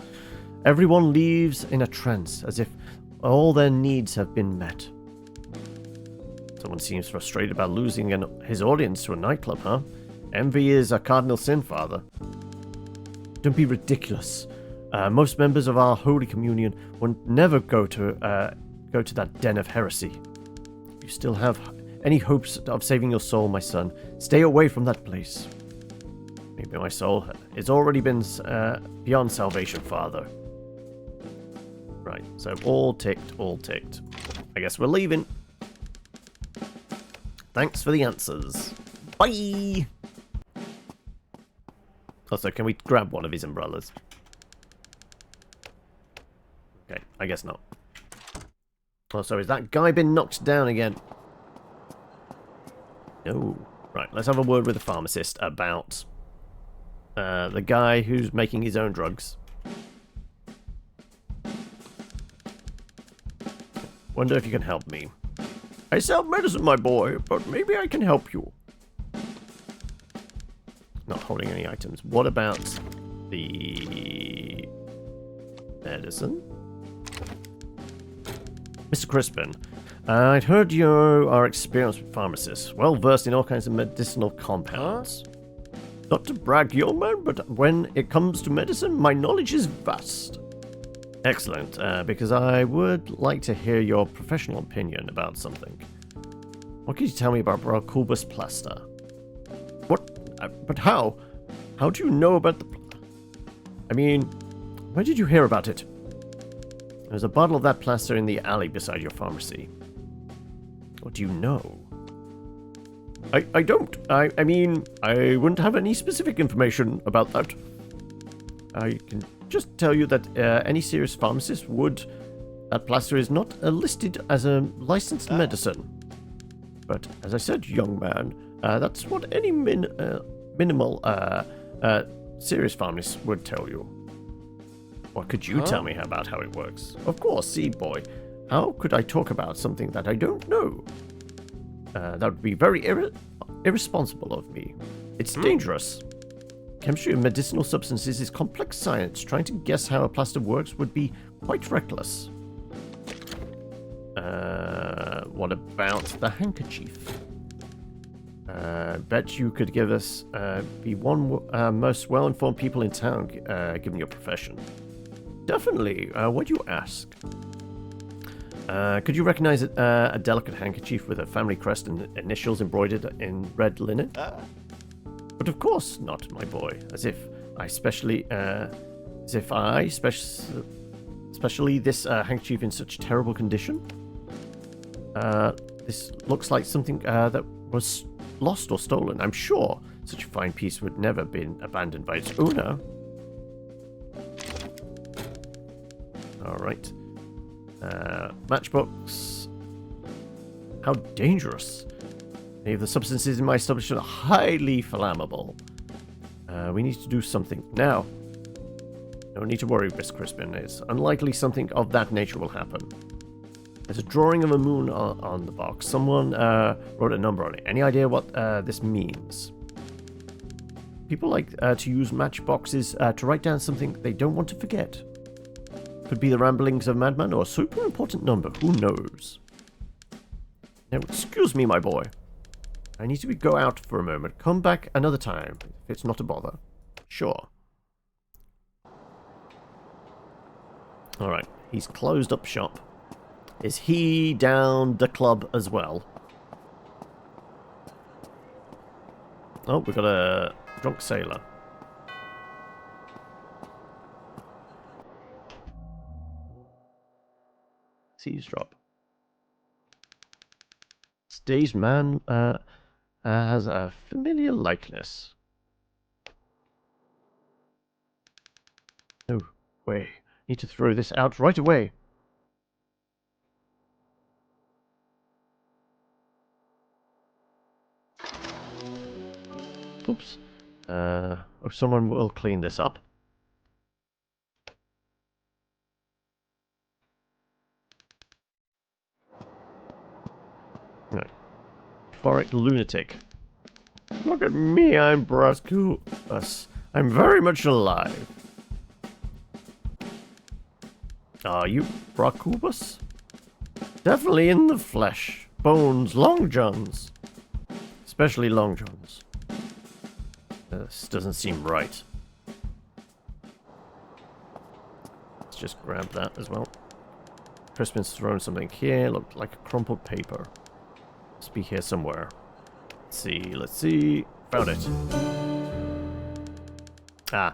Everyone leaves in a trance, as if all their needs have been met. Someone seems frustrated about losing his audience to a nightclub, huh? Envy is a cardinal sin, Father. Don't be ridiculous. Most members of our Holy Communion would never go to that den of heresy. If you still have any hopes of saving your soul, my son, stay away from that place. Maybe my soul has already been beyond salvation, Father. Right, so all ticked. I guess we're leaving. Thanks for the answers. Bye! Also, can we grab one of his umbrellas? Okay, I guess not. Also, has that guy been knocked down again? No. Right, let's have a word with the pharmacist about the guy who's making his own drugs. Wonder if you can help me. I sell medicine, my boy, but maybe I can help you. Not holding any items. What about the medicine? Mr. Crispin, I'd heard you are experienced pharmacist, well versed in all kinds of medicinal compounds. Not to brag, young man, but when it comes to medicine, my knowledge is vast. Excellent, because I would like to hear your professional opinion about something. What can you tell me about Brás Cubas plaster? What? But how? How do you know about the... I mean, where did you hear about it? There's a bottle of that plaster in the alley beside your pharmacy. What do you know? I don't. I mean, I wouldn't have any specific information about that. I can just tell you that any serious pharmacist would... That plaster is not listed as a licensed medicine. But, as I said, young man, that's what any minimal serious pharmacist would tell you. What could you tell me about how it works? Of course, Seed Boy. How could I talk about something that I don't know? That would be very irresponsible of me. It's dangerous. Chemistry of medicinal substances is complex science. Trying to guess how a plaster works would be quite reckless. What about the handkerchief? Bet you could give us be one most well-informed people in town, given your profession. Definitely. What do you ask? Could you recognize a delicate handkerchief with a family crest and initials embroidered in red linen? But of course not, my boy. As if especially this handkerchief in such terrible condition. This looks like something that was lost or stolen. I'm sure such a fine piece would never have been abandoned by its owner. Alright. Matchbox. How dangerous. Many of the substances in my establishment are highly flammable. We need to do something now. No need to worry, Miss Crispin. It's unlikely something of that nature will happen. There's a drawing of a moon on the box. Someone wrote a number on it. Any idea what this means? People like to use matchboxes to write down something they don't want to forget. Could be the ramblings of a madman or a super important number. Who knows? Now, excuse me, my boy. I need to go out for a moment. Come back another time, if it's not a bother. Sure. Alright, he's closed up shop. Is he down the club as well? Oh, we've got a drunk sailor. Eavesdrop. Today's man has a familiar likeness. No way. Need to throw this out right away. Oops. Oh, someone will clean this up. Right. Euphoric lunatic. Look at me, I'm Brás Cubas. I'm very much alive. Are you Brás Cubas? Definitely in the flesh. Bones, long johns. Especially long johns. This doesn't seem right. Let's just grab that as well. Crispin's thrown something here. Looked like a crumpled paper. Must be here somewhere. Let's see. Found it. Ah.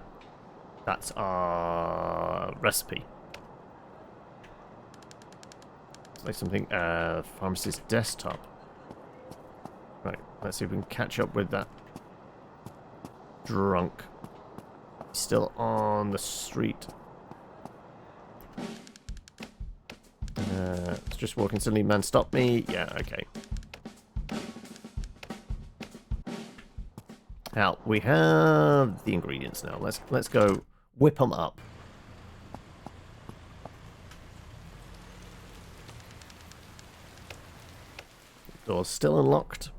That's our recipe. It's like something, pharmacist's desktop. Right, let's see if we can catch up with that drunk. Still on the street. It's just walking suddenly, man, stop me. Yeah, okay. Now, we have the ingredients now. Let's go whip them up. Door's still unlocked.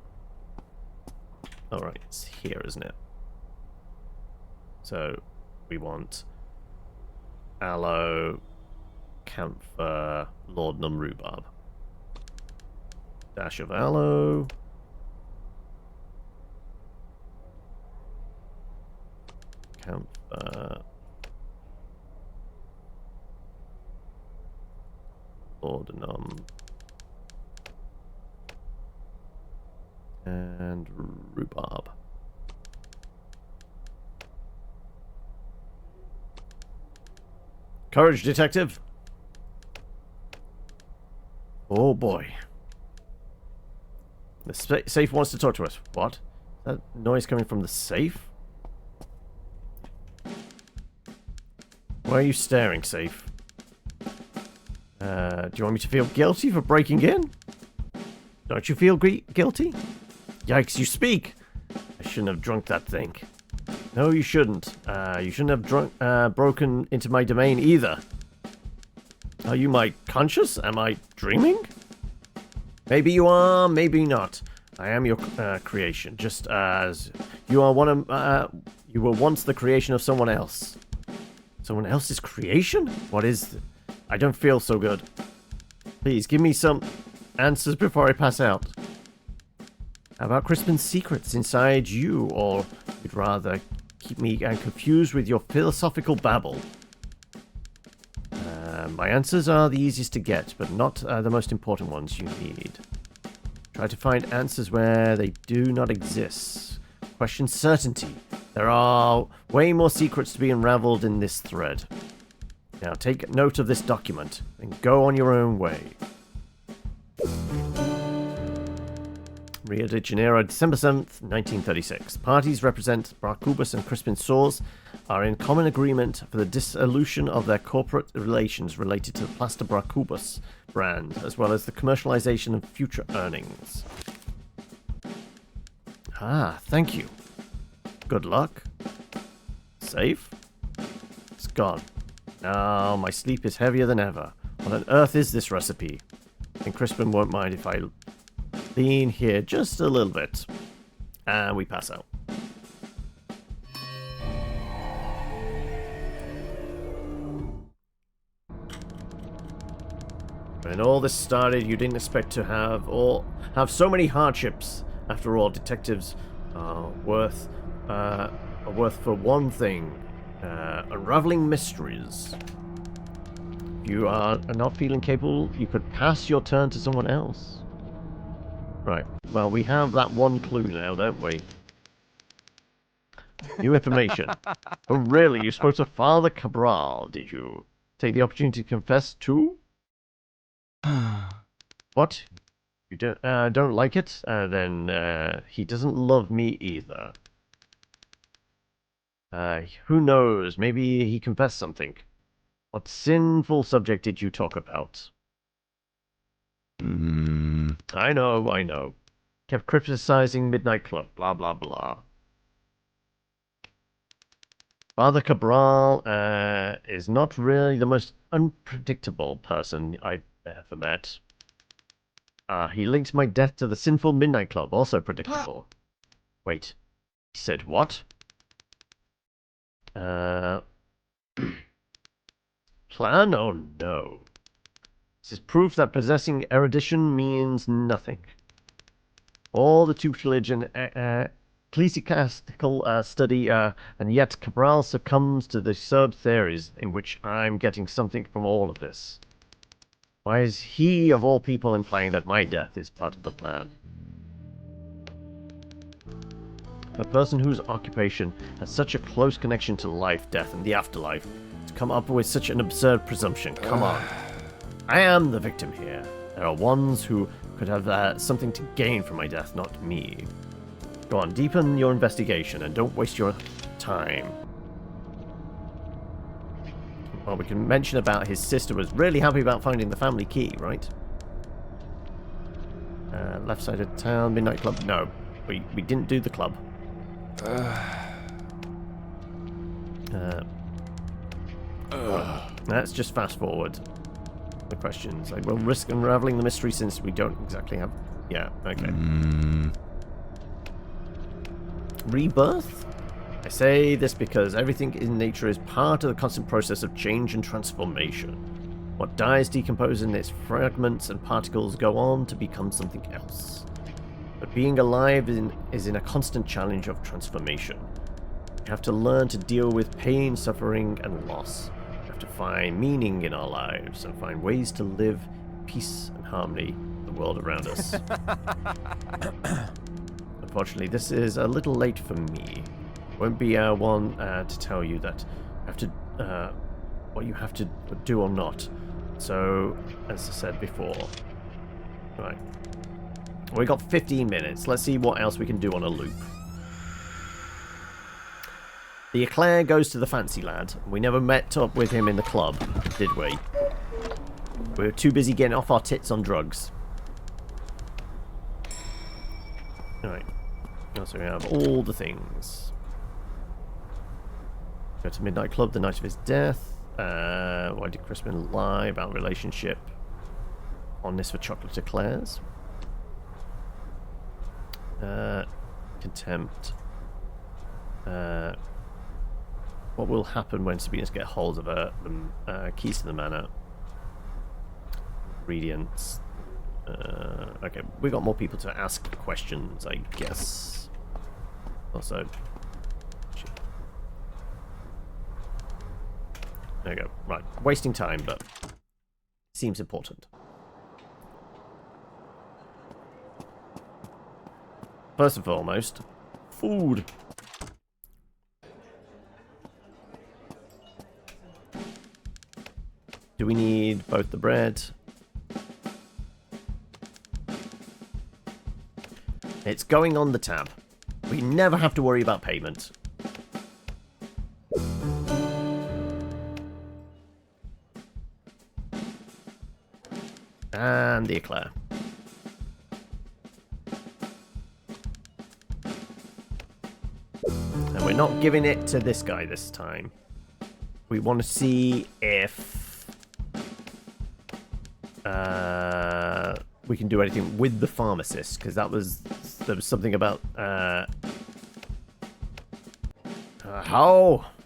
Alright, it's here, isn't it? So, we want aloe, camphor, laudanum, rhubarb. Dash of aloe. Camphor. Laudanum. And rhubarb. Courage, detective. Oh boy. The safe wants to talk to us. What? That noise coming from the safe? Why are you staring, safe? Do you want me to feel guilty for breaking in? Don't you feel guilty? Yikes, you speak! I shouldn't have drunk that thing. No, you shouldn't. You shouldn't have broken into my domain either. Are you my conscious? Am I dreaming? Maybe you are, maybe not. I am your creation, just as you are you were once the creation of someone else. Someone else's creation? What is... I don't feel so good. Please, give me some answers before I pass out. How about Crispin's secrets inside you, or you'd rather keep me confused with your philosophical babble? My answers are the easiest to get, but not the most important ones you need. Try to find answers where they do not exist. Question certainty. There are way more secrets to be unraveled in this thread. Now take note of this document and go on your own way. Rio de Janeiro, December 7th, 1936. Parties represent Brás Cubas and Crispin Soares are in common agreement for the dissolution of their corporate relations related to the Plaster Brás Cubas brand, as well as the commercialization of future earnings. Ah, thank you. Good luck. Safe? It's gone. Now my sleep is heavier than ever. What on earth is this recipe? And Crispin won't mind if I lean here just a little bit. And we pass out. When all this started, you didn't expect to have so many hardships. After all, detectives are worth for one thing: unraveling mysteries. If you are not feeling capable, you could pass your turn to someone else. Right. Well, we have that one clue now, don't we? New information. Oh, really? You spoke to Father Cabral, did you? Take the opportunity to confess too? What? You don't like it? Then he doesn't love me either. Who knows? Maybe he confessed something. What sinful subject did you talk about? I know. Kept criticizing Midnight Club, blah, blah, blah. Father Cabral is not really the most unpredictable person I've ever met. He linked my death to the sinful Midnight Club, also predictable. Wait, he said what? Plan? Oh no. This is proof that possessing erudition means nothing. All the tutelage and ecclesiastical study, and yet Cabral succumbs to the absurd theories in which I'm getting something from all of this. Why is he, of all people, implying that my death is part of the plan? A person whose occupation has such a close connection to life, death, and the afterlife to come up with such an absurd presumption. Come on. I am the victim here. There are ones who could have something to gain from my death, not me. Go on, deepen your investigation and don't waste your time. Well, we can mention about his sister was really happy about finding the family key, right? Left side of town, Midnight Club. No, we didn't do the club. Let's just fast forward the questions. I will risk unraveling the mystery since we don't exactly have... Yeah, okay. Rebirth? I say this because everything in nature is part of the constant process of change and transformation. What dies decompose in its fragments and particles go on to become something else. But being alive is in a constant challenge of transformation. We have to learn to deal with pain, suffering, and loss. We have to find meaning in our lives and find ways to live in peace and harmony in the world around us. Unfortunately, this is a little late for me. Won't be one to tell you that you have to, what you have to do or not. So, as I said before, right. We got 15 minutes. Let's see what else we can do on a loop. The eclair goes to the fancy lad. We never met up with him in the club, did we? We were too busy getting off our tits on drugs. Alright. So we have all the things. Go to Midnight Club the night of his death. Why did Crispin lie about relationship? On this for chocolate eclairs. Contempt. What will happen when Sabinas get hold of the keys to the manor? Ingredients. Okay, we got more people to ask questions, I guess. Also, there you go. Right, wasting time, but seems important. First and foremost, food. Do we need both the bread? It's going on the tab. We never have to worry about payment. And the eclair. And we're not giving it to this guy this time. We want to see if we can do anything with the pharmacist, because there was something about how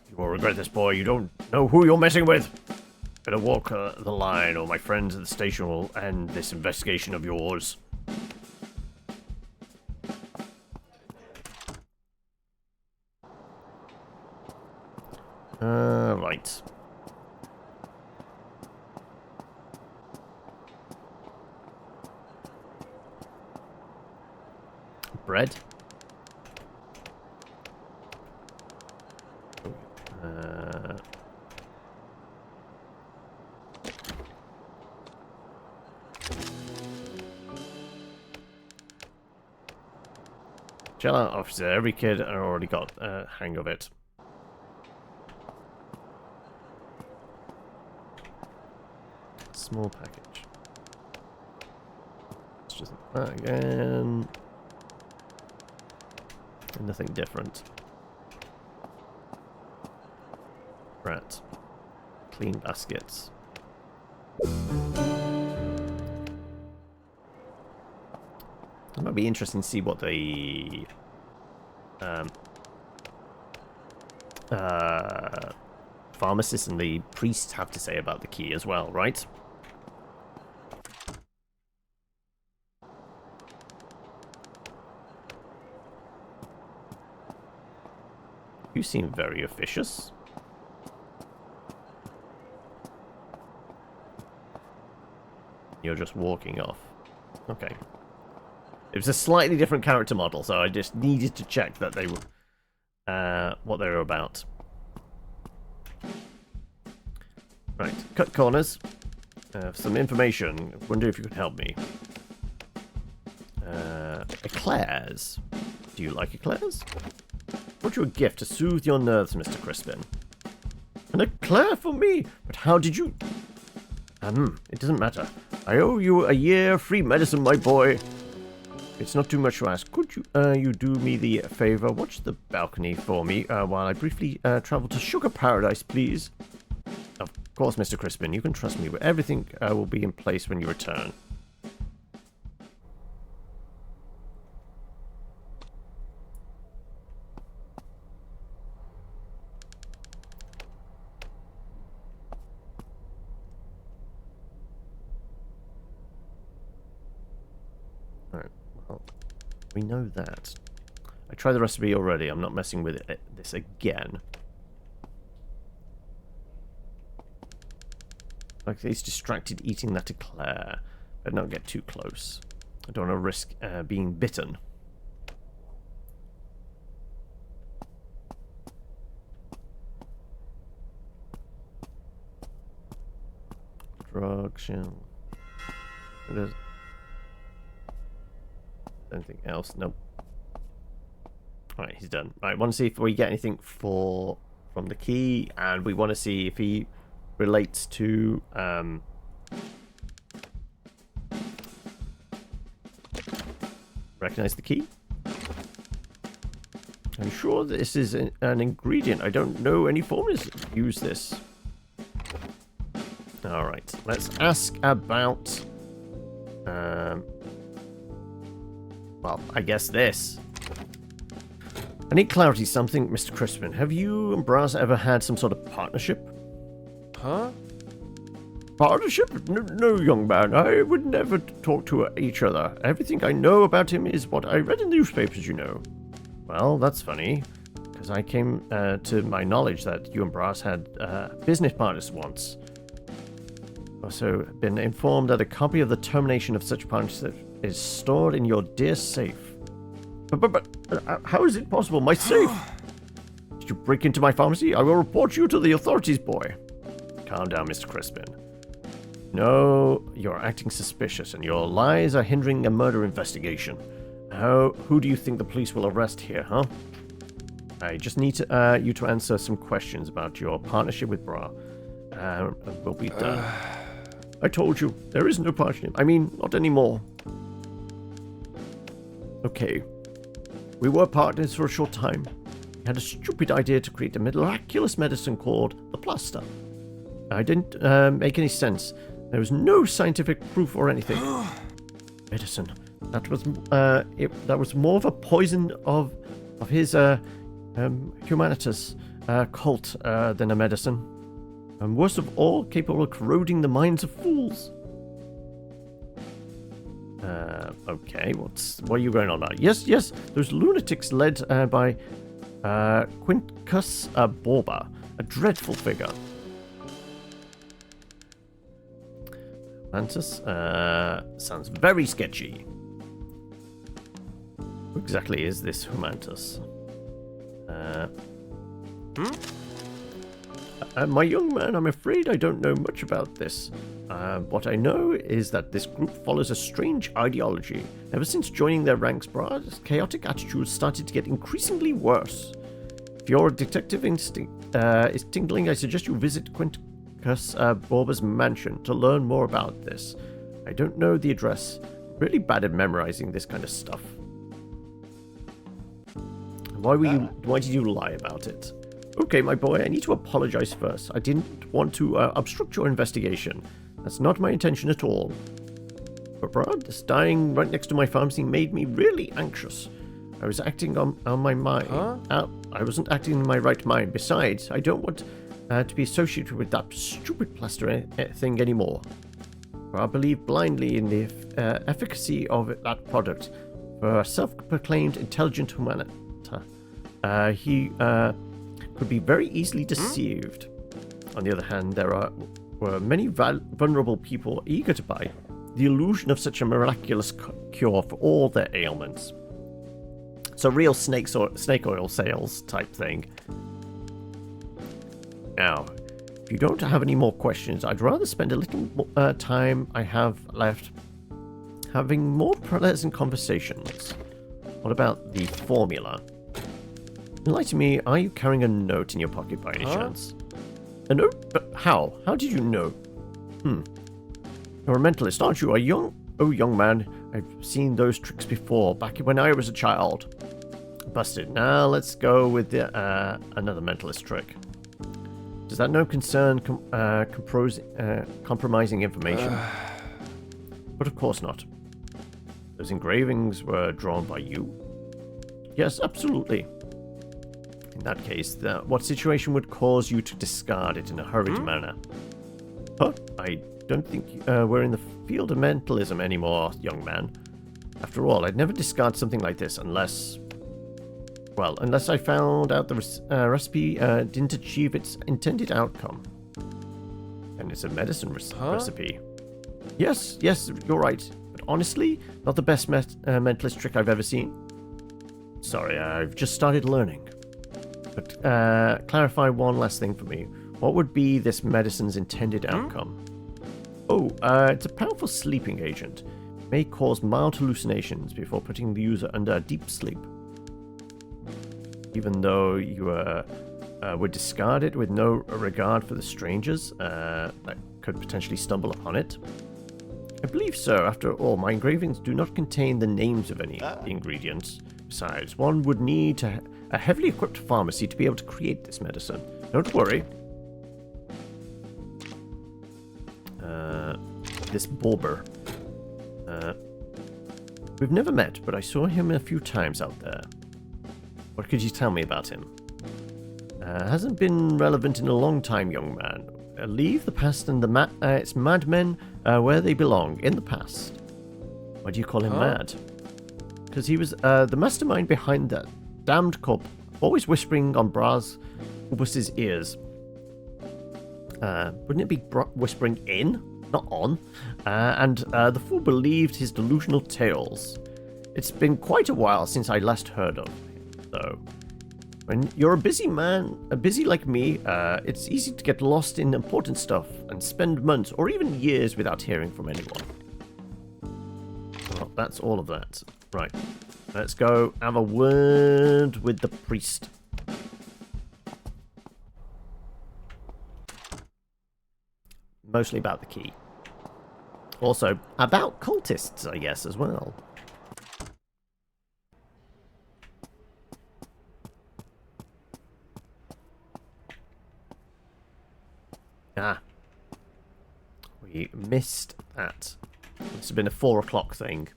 you will regret this, boy. You don't know who you're messing with. Better walk the line, or my friends at the station will end this investigation of yours. Right. Bread. Chill out, officer. Every kid already got a hang of it. Small package. Let's just that again. Nothing different. Right. Clean baskets. It might be interesting to see what the pharmacist and the priest have to say about the key as well, right? You seem very officious. You're just walking off. Okay. It was a slightly different character model, so I just needed to check that they were what they were about. Right, cut corners. Some information. Wonder if you could help me. Eclairs. Do you like eclairs? Brought you a gift to soothe your nerves, Mr. Crispin. An eclair for me? But how did you... it doesn't matter. I owe you a year free medicine, my boy. It's not too much to ask. Could you do me the favor? Watch the balcony for me while I briefly travel to Sugar Paradise, please. Of course, Mr. Crispin. You can trust me. Everything will be in place when you return. We know that. I tried the recipe already. I'm not messing with this again. Like he's distracted eating that eclair. Better not get too close. I don't want to risk being bitten. Drug shell. Anything else? Nope. Alright, he's done. Right, want to see if we get anything from the key, and we want to see if he relates to recognize the key. I'm sure this is an ingredient. I don't know any formulas that use this. Alright, let's ask about... well, I guess this. I need clarity something, Mr. Crispin. Have you and Brás ever had some sort of partnership? Huh? Partnership? No, young man. I would never talk to each other. Everything I know about him is what I read in the newspapers, you know. Well, that's funny, because I came to my knowledge that you and Brás had business partners once. Also been informed that a copy of the termination of such partnership is stored in your dear safe. But how is it possible? My safe? Did you break into my pharmacy? I will report you to the authorities, boy. Calm down, Mr. Crispin. No, you're acting suspicious, and your lies are hindering a murder investigation. Who do you think the police will arrest here, huh? I just need you to answer some questions about your partnership with Brás. We'll be done. I told you, there is no partnership. I mean, not anymore. Okay. We were partners for a short time. We had a stupid idea to create a miraculous medicine called the plaster. It didn't make any sense. There was no scientific proof or anything. Medicine. That was more of a poison of his humanitas cult than a medicine. And worst of all, capable of corroding the minds of fools. Okay, what are you going on now? Yes, those lunatics led by Quintus Borba, a dreadful figure. Mantis, sounds very sketchy. Who exactly is this Humantus? My young man, I'm afraid I don't know much about this. What I know is that this group follows a strange ideology. Ever since joining their ranks, Brás' chaotic attitude started to get increasingly worse. If your detective instinct is tingling, I suggest you visit Quintus Borba's mansion to learn more about this. I don't know the address. I'm really bad at memorizing this kind of stuff. Why did you lie about it? Okay, my boy, I need to apologize first. I didn't want to obstruct your investigation. That's not my intention at all. But Brás dying right next to my pharmacy made me really anxious. I was acting on my mind. Huh? I wasn't acting in my right mind. Besides, I don't want to be associated with that stupid plaster thing anymore. I believe blindly in the efficacy of that product. For a self-proclaimed intelligent humanita, he could be very easily deceived. On the other hand, there were many vulnerable people eager to buy the illusion of such a miraculous cure for all their ailments. So real snake oil sales type thing. Now, if you don't have any more questions, I'd rather spend a little time I have left having more pleasant conversations. What about the formula? Enlighten me, are you carrying a note in your pocket by any chance? A note? But how? How did you know? You're a mentalist, aren't you? Young man, I've seen those tricks before, back when I was a child. Busted. Now let's go with the, another mentalist trick. Does that note concern compromising information? But of course not. Those engravings were drawn by you? Yes, absolutely. In that case, what situation would cause you to discard it in a hurried manner? Huh? I don't think we're in the field of mentalism anymore, young man. After all, I'd never discard something like this unless I found out the recipe didn't achieve its intended outcome. And it's a medicine recipe. Yes, you're right. But honestly, not the best mentalist trick I've ever seen. Sorry, I've just started learning. But clarify one last thing for me. What would be this medicine's intended outcome? It's a powerful sleeping agent. It may cause mild hallucinations before putting the user under a deep sleep. Even though you would discard it with no regard for the strangers that could potentially stumble upon it. I believe so. After all, my engravings do not contain the names of any ingredients. Besides, one would need to a heavily equipped pharmacy to be able to create this medicine. Don't worry. This Borber. We've never met, but I saw him a few times out there. What could you tell me about him? Hasn't been relevant in a long time, young man. Leave the past and its madmen where they belong, in the past. Why do you call him mad? Because he was the mastermind behind that damned corp, always whispering on Brás Cubas' ears. Wouldn't it be whispering in, not on? And the fool believed his delusional tales. It's been quite a while since I last heard of him, though. When you're a busy man, busy like me, it's easy to get lost in important stuff and spend months or even years without hearing from anyone. Well, that's all of that. Right. Let's go have a word with the priest. Mostly about the key. Also, about cultists, I guess, as well. Ah. We missed that. Must have been a 4 o'clock thing.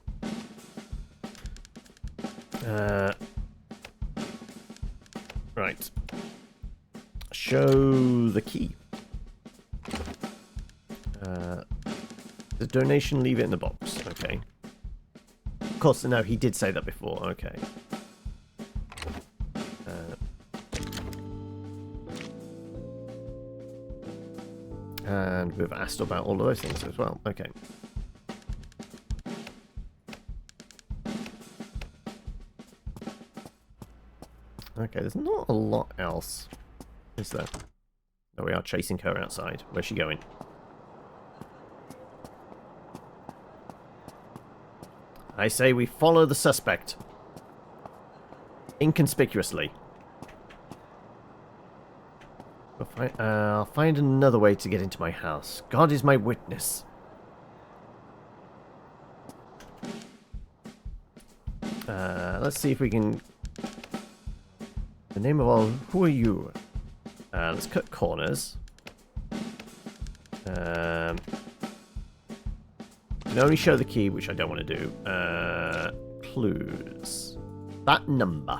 Right. Show the key. The donation, leave it in the box. Okay. Of course, no, he did say that before. Okay. And we've asked about all of those things as well. Okay. Okay, there's not a lot else, is there? No, we are chasing her outside. Where's she going? I say we follow the suspect. Inconspicuously. I'll find another way to get into my house. God is my witness. Let's see if we can... The name of all... Who are you? Let's cut corners. Can only show the key, which I don't want to do. Clues. That number.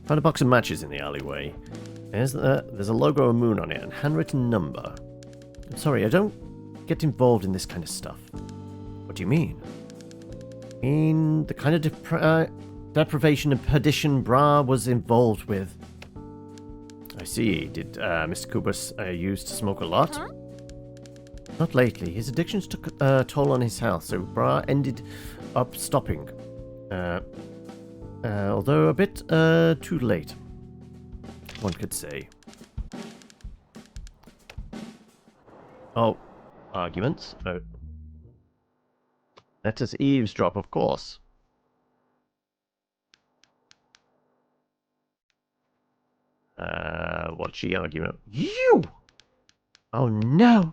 Found a box of matches in the alleyway. There's a logo of a moon on it and handwritten number. I'm sorry, I don't get involved in this kind of stuff. What do you mean? I mean, the kind of deprivation and perdition Brás was involved with. I see. Did Mr. Cubas used to smoke a lot? Huh? Not lately. His addictions took a toll on his health, so Brás ended up stopping. Although a bit too late, one could say. Oh, arguments? Oh. Let us eavesdrop, of course. What's she arguing about? You! Oh no!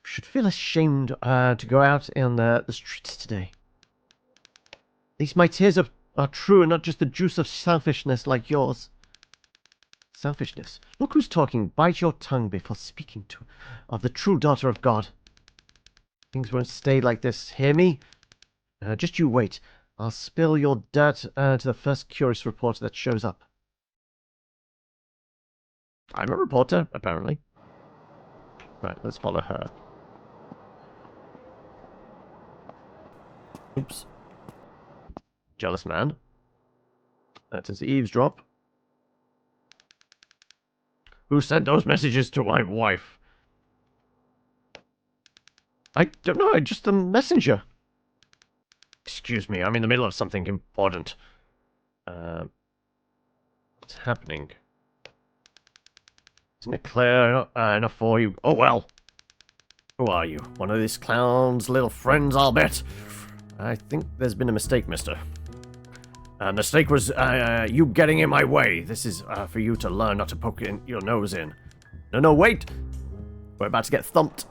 Should feel ashamed to go out in the streets today. At least my tears are true and not just the juice of selfishness like yours. Selfishness? Look who's talking. Bite your tongue before speaking of the true daughter of God. Things won't stay like this, hear me? Just you wait. I'll spill your dirt to the first curious reporter that shows up. I'm a reporter, apparently. Right, let's follow her. Oops. Jealous man. That is eavesdrop. Who sent those messages to my wife? I don't know, I'm just the messenger. Excuse me, I'm in the middle of something important. What's happening? Isn't it clear enough for you? Oh well. Who are you? One of these clown's little friends, I'll bet. I think there's been a mistake, mister. Mistake was you getting in my way. This is for you to learn not to poke your nose in. No, wait! We're about to get thumped.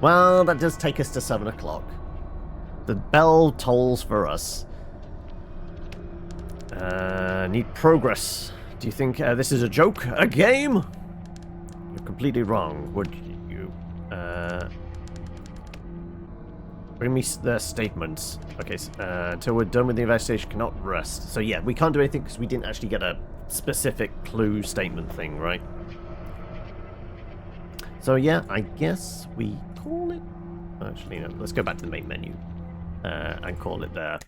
Well, that does take us to 7 o'clock. The bell tolls for us. Need progress. Do you think this is a joke? A game? You're completely wrong, would you? Bring me the statements. Okay, until we're done with the investigation, cannot rest. So yeah, we can't do anything because we didn't actually get a specific clue statement thing, right? So yeah, I guess we call it... Actually, no, let's go back to the main menu and call it there.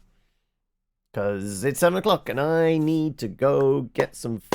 Because it's 7 o'clock and I need to go get some food.